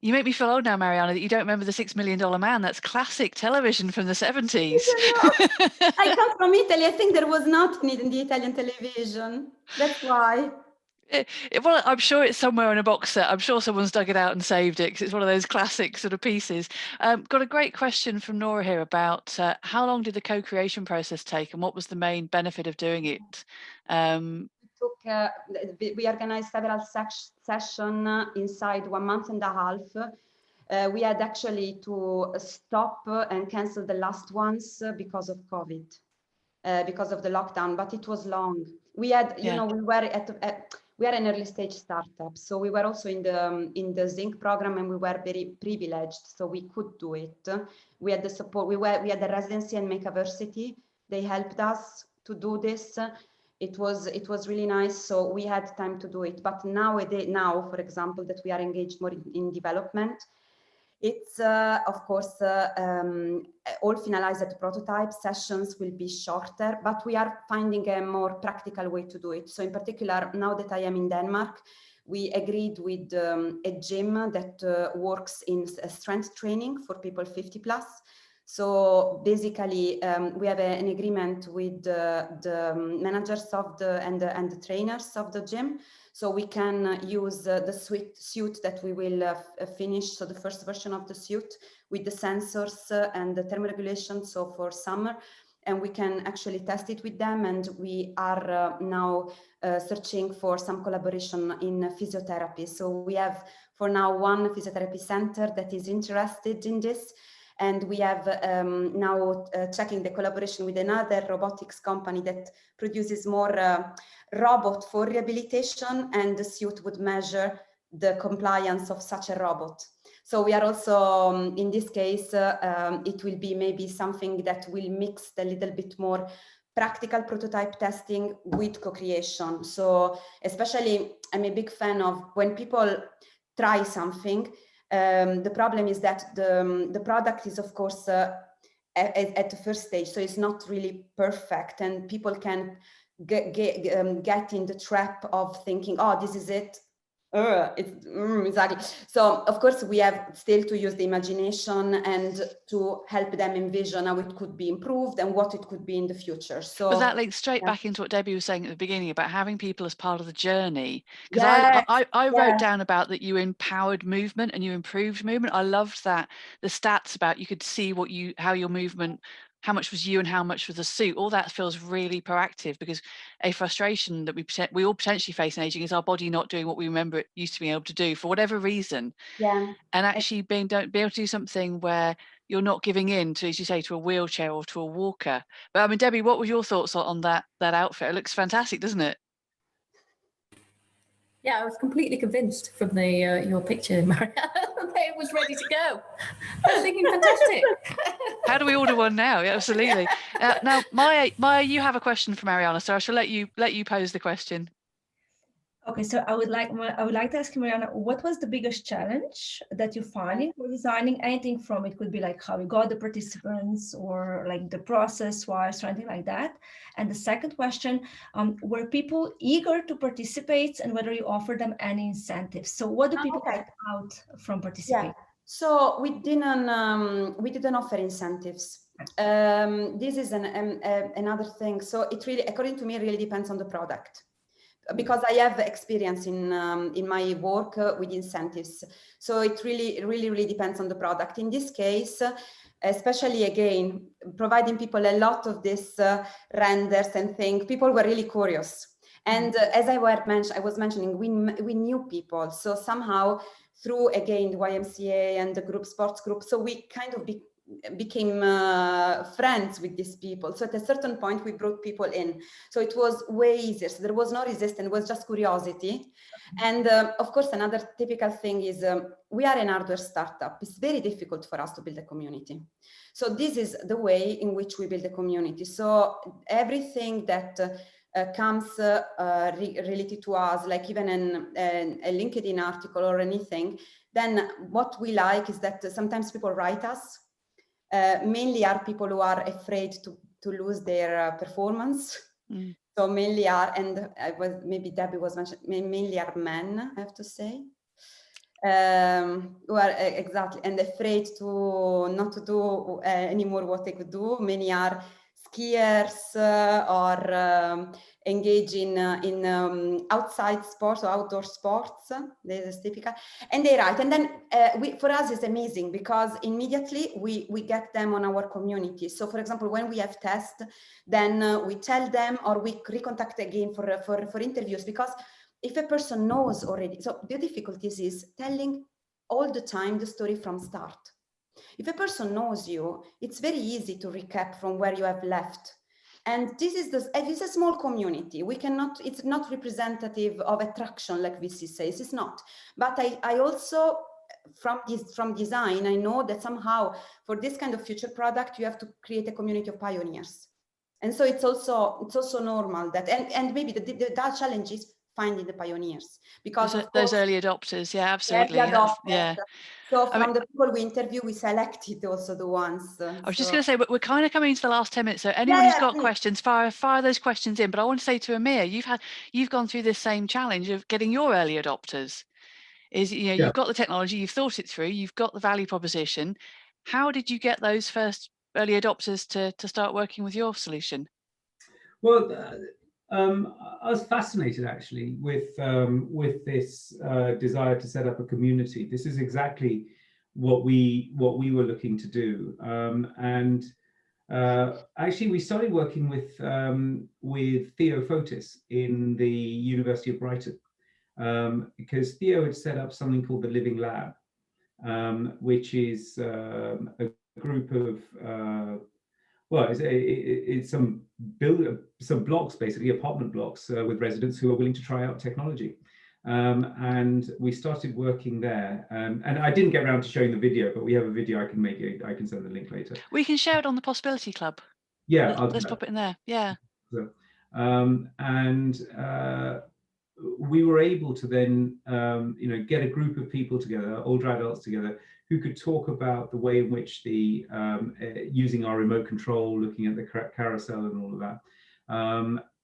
You make me feel old now, Mariana, that you don't remember the $6 Million Man. That's classic television from the 70s. I come from Italy. I think there was not in the Italian television. That's why. Well, I'm sure it's somewhere in a box set. I'm sure someone's dug it out and saved it because it's one of those classic sort of pieces. Got a great question from Nora here about how long did the co-creation process take and what was the main benefit of doing it? We organized several sessions inside 1.5 months. We had actually to stop and cancel the last ones because of COVID, because of the lockdown, but it was long. We had, you Yeah. know, we are an early stage startup, so we were also in the Zinc program, and we were very privileged, so we could do it. We had the support. We had the residency and Makeversity. They helped us to do this. It was really nice. So we had time to do it. But now, for example, that we are engaged more in development, it's of course all finalized prototype sessions will be shorter, but we are finding a more practical way to do it. So in particular, now that I am in Denmark, we agreed with a gym that works in strength training for people 50 plus. So basically, we have an agreement with the managers of and the trainers of the gym. So we can use the suit that we will finish, so the first version of the suit with the sensors and the thermoregulation, so for summer, and we can actually test it with them. And we are now searching for some collaboration in physiotherapy. So we have for now one physiotherapy center that is interested in this. And we have now checking the collaboration with another robotics company that produces more robot for rehabilitation, and the suit would measure the compliance of such a robot. So we are also, in this case, it will be maybe something that will mix a little bit more practical prototype testing with co-creation. So especially, I'm a big fan of when people try something. The problem is that the product is, of course, at the first stage, so it's not really perfect, and people can get in the trap of thinking, oh, this is it. Exactly. So of course we have still to use the imagination and to help them envision how it could be improved and what it could be in the future. So but that links straight back into what Debbie was saying at the beginning about having people as part of the journey. Because I wrote down about that you empowered movement and you improved movement. I loved that, the stats about you could see how your movement, how much was you and how much was the suit. All that feels really proactive, because a frustration that we all potentially face in aging is our body not doing what we remember it used to be able to do for whatever reason. Yeah. And actually be able to do something where you're not giving in to, as you say, to a wheelchair or to a walker. But I mean, Debbie, what were your thoughts on that outfit? It looks fantastic, doesn't it? Yeah, I was completely convinced from the your picture, Maria, that it was ready to go. I was thinking, fantastic. How do we order one now? Yeah, absolutely. Now, Maya, you have a question for Mariana, so I shall let you pose the question. Okay, so I would like to ask Mariana, what was the biggest challenge that you find for designing anything from? It could be like how you got the participants, or like the process-wise, or anything like that. And the second question, were people eager to participate, and whether you offer them any incentives? So what do people get out from participating? Yeah. So we didn't offer incentives. This is another thing. So it really, according to me, really depends on the product, because I have experience in my work with incentives. So it really depends on the product. In this case, especially again, providing people a lot of this renders and things, people were really curious. And as I was mentioning, we knew people. So somehow through, again, the YMCA and the sports group, so we kind of became friends with these people. So at a certain point, we brought people in. So it was way easier. So there was no resistance, it was just curiosity. And of course, another typical thing is we are an hardware startup. It's very difficult for us to build a community. So this is the way in which we build a community. So everything that comes related to us, like even a LinkedIn article or anything, then what we like is that sometimes people write us. Mainly are people who are afraid to lose their performance. So mainly are, and maybe Debbie was mentioned, mainly are men, I have to say, who are exactly, and afraid to not to do anymore what they could do. Many are skiers or engage in outside sports or outdoor sports. This is typical, and they write. And then for us it's amazing, because immediately we get them on our community. So for example, when we have tests, then we tell them, or we recontact again for interviews, because if a person knows already, so the difficulties is telling all the time the story from start. If a person knows you, it's very easy to recap from where you have left. And this is it is a small community. We cannot, it's not representative of attraction like VC says, it's not. But I also, from design, I know that somehow for this kind of future product, you have to create a community of pioneers. And so it's also normal that, and maybe the challenge is finding the pioneers, because those early adopters, yeah, absolutely. Yeah. So from the people we interview, we selected also the ones. I was just going to say, we're kind of coming into the last 10 minutes. So anyone who's got questions, fire those questions in. But I want to say to Amir, you've gone through this same challenge of getting your early adopters. You've got the technology, you've thought it through, you've got the value proposition. How did you get those first early adopters to start working with your solution? Well, I was fascinated actually with this desire to set up a community. This is exactly what we were looking to do, and actually we started working with Theo Fotis in the University of Brighton, because Theo had set up something called the Living Lab, which is a group of well, it's some blocks, basically apartment blocks with residents who are willing to try out technology. And we started working there. And I didn't get around to showing the video, but we have a video. I can send the link later. We can share it on the Possibility Club. Yeah, let's pop it in there. Yeah. So, we were able to then, get a group of people together, older adults together, who could talk about the way in which the using our remote control, looking at the carousel and all of that.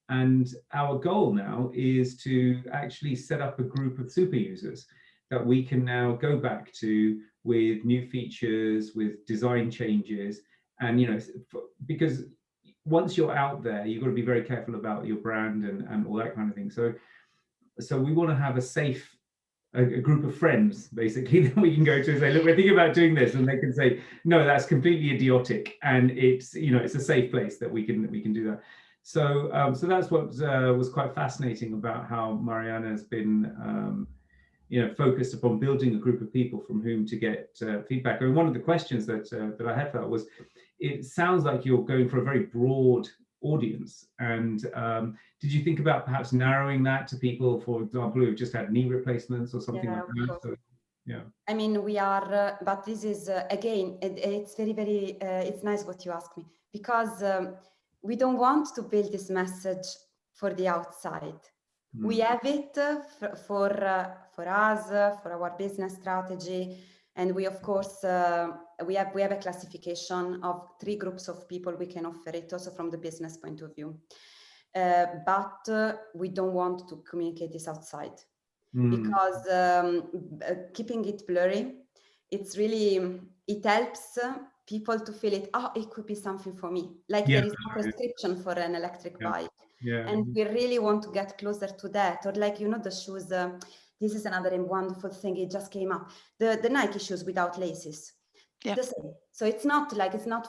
And our goal now is to actually set up a group of super users that we can now go back to with new features, with design changes, and because once you're out there, you've got to be very careful about your brand and all that kind of thing. So we want to have a group of friends basically that we can go to and say, look, we're thinking about doing this, and they can say, no, that's completely idiotic, and it's it's a safe place that we can do that. So that's what was quite fascinating about how Mariana has been focused upon building a group of people from whom to get feedback. I mean, one of the questions that I had for that was, it sounds like you're going for a very broad audience, and did you think about perhaps narrowing that to people, for example, who've just had knee replacements or something like that? So, yeah, I mean, we are, but this is again, it's very, very, it's nice what you asked me, because we don't want to build this message for the outside. We have it for us, for our business strategy, and we, of course, we have a classification of 3 groups of people we can offer it, also from the business point of view. But we don't want to communicate this outside, because keeping it blurry, it helps people to feel it. Oh, it could be something for me. Like there is no prescription for an electric bike. Yeah. And we really want to get closer to that. Or like, the shoes, this is another wonderful thing. It just came up. The Nike shoes without laces. Yeah. The same. So it's not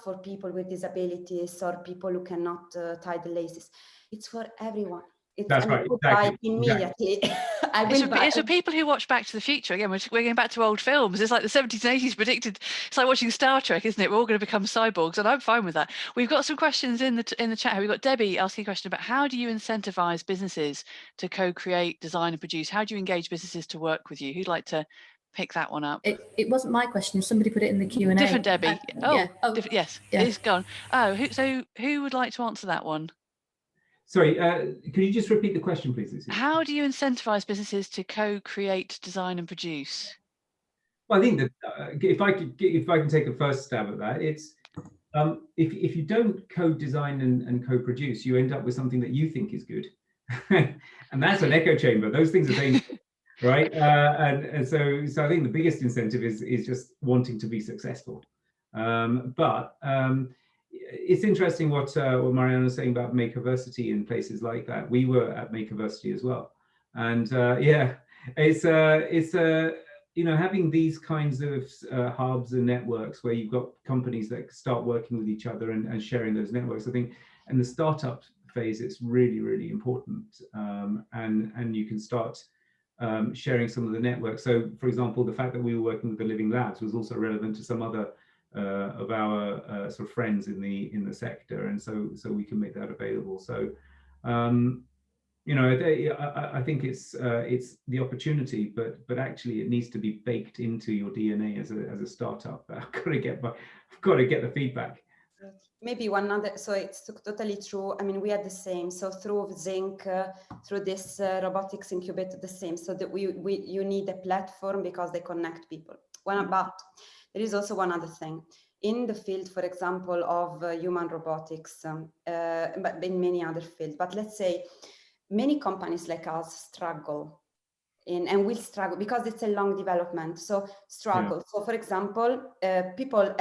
for people with disabilities or people who cannot tie the laces. It's for everyone. That's right. Exactly. Immediately. It's for people who watch Back to the Future. Again, we're going back to old films. It's like the 70s and 80s predicted. It's like watching Star Trek, isn't it? We're all going to become cyborgs, and I'm fine with that. We've got some questions in the chat. We've got Debbie asking a question about how do you incentivize businesses to co-create, design, and produce? How do you engage businesses to work with you? Who'd like to pick that one up? It wasn't my question. Somebody put it in the Q&A. Different Debbie. Yes. Yeah. It's gone. Oh, who would like to answer that one? Sorry, can you just repeat the question, please, Lucy? How do you incentivize businesses to co-create, design, and produce? Well, I think that if I can take a first stab at that, it's if you don't co-design and co-produce, you end up with something that you think is good, and that's an echo chamber. Those things are dangerous, right? And so I think the biggest incentive is just wanting to be successful, but. It's interesting what Mariana was saying about Makerversity and places like that. We were at Makerversity as well, and it's having these kinds of hubs and networks where you've got companies that start working with each other and sharing those networks. I think in the startup phase, it's really, really important, and you can start sharing some of the networks. So, for example, the fact that we were working with the Living Labs was also relevant to some other our sort of friends in the sector, and so we can make that available. So you know, I think it's the opportunity, but actually it needs to be baked into your DNA as a startup. I've got to get the feedback. Maybe one other, so it's totally true. I mean, we are the same. So through Zinc, through this robotics incubator, the same. So that you need a platform because they connect people. But there is also one other thing. In the field, for example, of human robotics, but in many other fields. But let's say many companies like us struggle and will struggle because it's a long development. So struggle. Yeah. So for example, people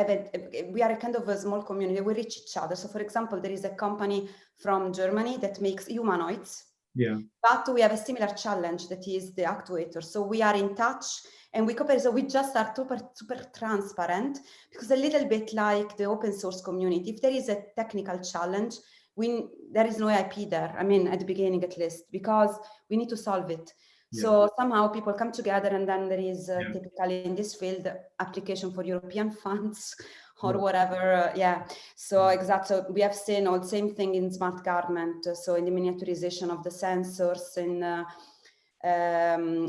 we are a kind of a small community. We reach each other. So for example, there is a company from Germany that makes humanoids. Yeah. But we have a similar challenge that is the actuator. So we are in touch and we compare. So we just are super transparent, because a little bit like the open source community, if there is a technical challenge, there is no IP there. I mean, at the beginning at least, because we need to solve it. Yeah. So somehow people come together, and then there is typically in this field application for European funds or whatever. So exactly. So we have seen all the same thing in smart garment. So in the miniaturization of the sensors, in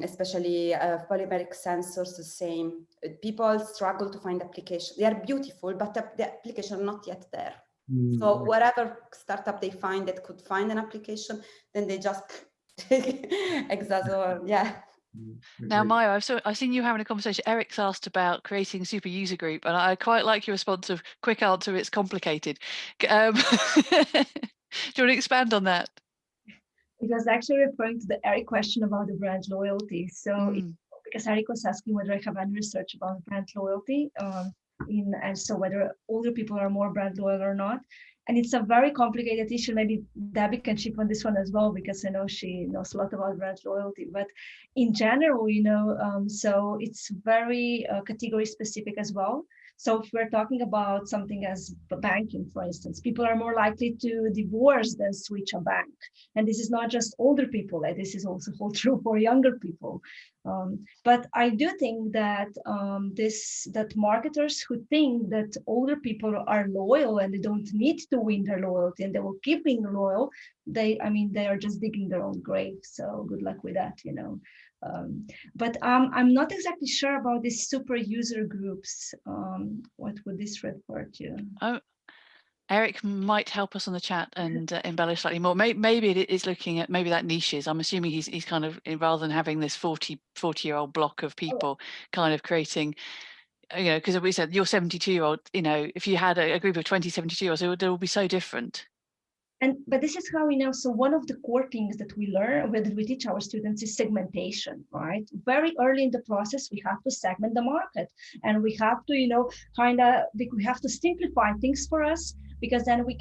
especially polymeric sensors, the same. People struggle to find applications. They are beautiful, but the application are not yet there. So whatever startup they find that could find an application, then they just Now, Maya, I've seen you having a conversation. Eric's asked about creating a super user group, and I quite like your response of quick answer, it's complicated. Do you want to expand on that? It was actually referring to the Eric question about the brand loyalty. So because Eric was asking whether I have any research about brand loyalty, and so whether older people are more brand loyal or not. And it's a very complicated issue. Maybe Debbie can chip on this one as well, because I know she knows a lot about brand loyalty. But in general, so it's very category specific as well. So if we're talking about something as banking, for instance, people are more likely to divorce than switch a bank. And this is not just older people, this is also true for younger people. But I do think that that marketers who think that older people are loyal and they don't need to win their loyalty and they will keep being loyal, they are just digging their own grave. So good luck with that, But I'm not exactly sure about these super user groups. What would this refer to? Oh, Eric might help us on the chat and embellish slightly more. Maybe it is looking at that niches. I'm assuming he's kind of, rather than having this 40-year-old block of people, kind of creating, because we said you're 72-year-old, if you had a group of 20 72-year-olds, it will be so different. But this is how we know. So one of the core things that we learn, that we teach our students, is segmentation, right? Very early in the process, we have to segment the market, and we have to, we have to simplify things for us, because then we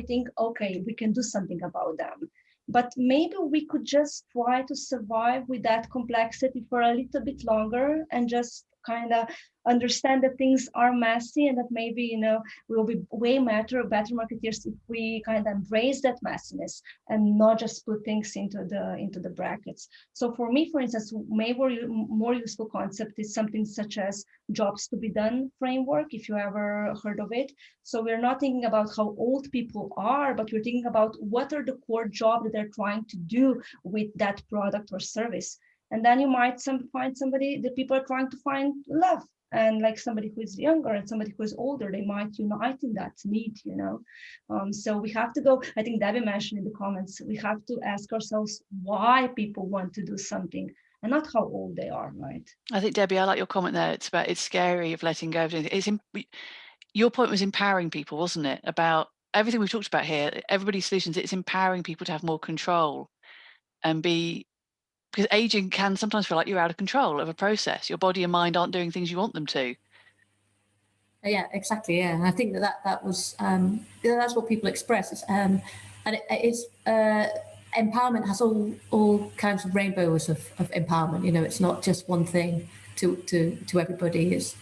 think, okay, we can do something about them. But maybe we could just try to survive with that complexity for a little bit longer and just kind of understand that things are messy, and that maybe we'll be way better marketeers if we kind of embrace that messiness and not just put things into the brackets. So for me, for instance, maybe more useful concept is something such as jobs to be done framework, if you ever heard of it. So we're not thinking about how old people are, but we're thinking about what are the core jobs that they're trying to do with that product or service. And then you might find somebody that people are trying to find love, and like somebody who is younger and somebody who is older, they might unite in that need, So we have to go, I think Debbie mentioned in the comments, we have to ask ourselves why people want to do something and not how old they are, right? I think, Debbie, I like your comment there. It's scary of letting go of anything. Your point was empowering people, wasn't it? About everything we've talked about here, everybody's solutions, it's empowering people to have more control and because aging can sometimes feel like you're out of control of a process. Your body and mind aren't doing things you want them to. Yeah, exactly. Yeah, and I think that was that's what people express. And it's empowerment has all kinds of rainbows of empowerment. It's not just one thing to everybody. It's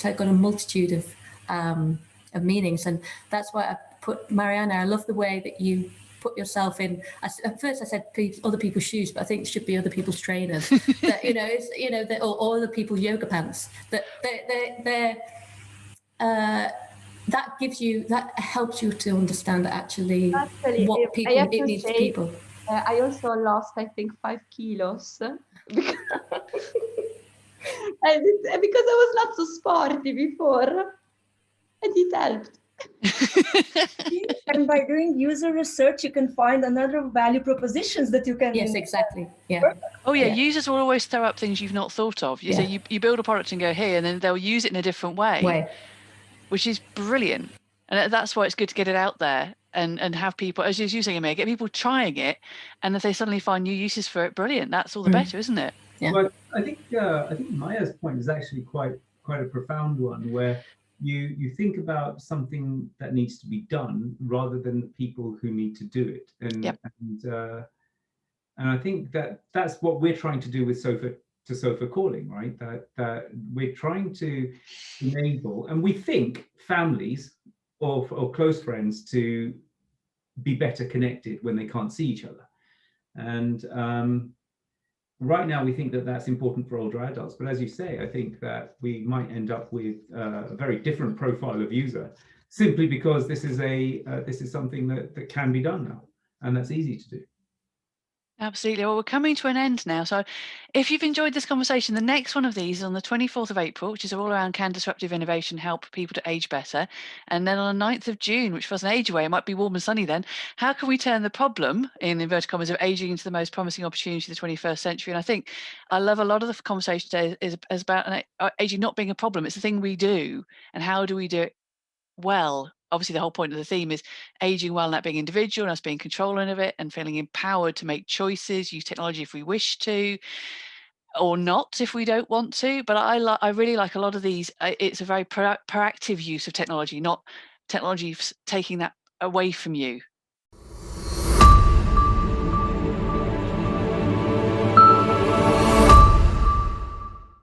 got a multitude of meanings, and that's why I put Mariana. I love the way that you put yourself in. At first I said other people's shoes, but I think it should be other people's trainers. That, or other people's yoga pants. That that helps you to understand actually Actually, what people I have it to needs say, people. I also lost, I think, 5 kilos because because I was not so sporty before, and it helped. And by doing user research, you can find another value propositions that you can. Yes, exactly. Yeah. Oh yeah, Yeah. users will always throw up things you've not thought of. So you build a product and go here, and then they'll use it in a different way. Which is brilliant. And that's why it's good to get it out there and have people, as you're saying, get people trying it. And if they suddenly find new uses for it, brilliant. That's all the better, isn't it? Yeah. Well, I think Maya's point is actually quite a profound one, where you think about something that needs to be done rather than the people who need to do it. And I think that's what we're trying to do with Sofa Calling, right? That we're trying to enable, and we think, families or close friends to be better connected when they can't see each other. And right now we think that that's important for older adults, but as you say, I think that we might end up with a very different profile of user, simply because this is something that can be done now, and that's easy to do. Absolutely. Well, we're coming to an end now. So if you've enjoyed this conversation, the next one of these is on the 24th of April, which is all around can disruptive innovation help people to age better? And then on the 9th of June, which was an age away, it might be warm and sunny then, how can we turn the problem, in inverted commas, of aging into the most promising opportunity of the 21st century? And I think I love a lot of the conversation today is about aging not being a problem. It's the thing we do, and how do we do it well? Obviously, the whole point of the theme is aging well, and that being individual, and us being controlling of it and feeling empowered to make choices, use technology if we wish to, or not if we don't want to. But I really like a lot of these. It's a very proactive use of technology, not technology taking that away from you.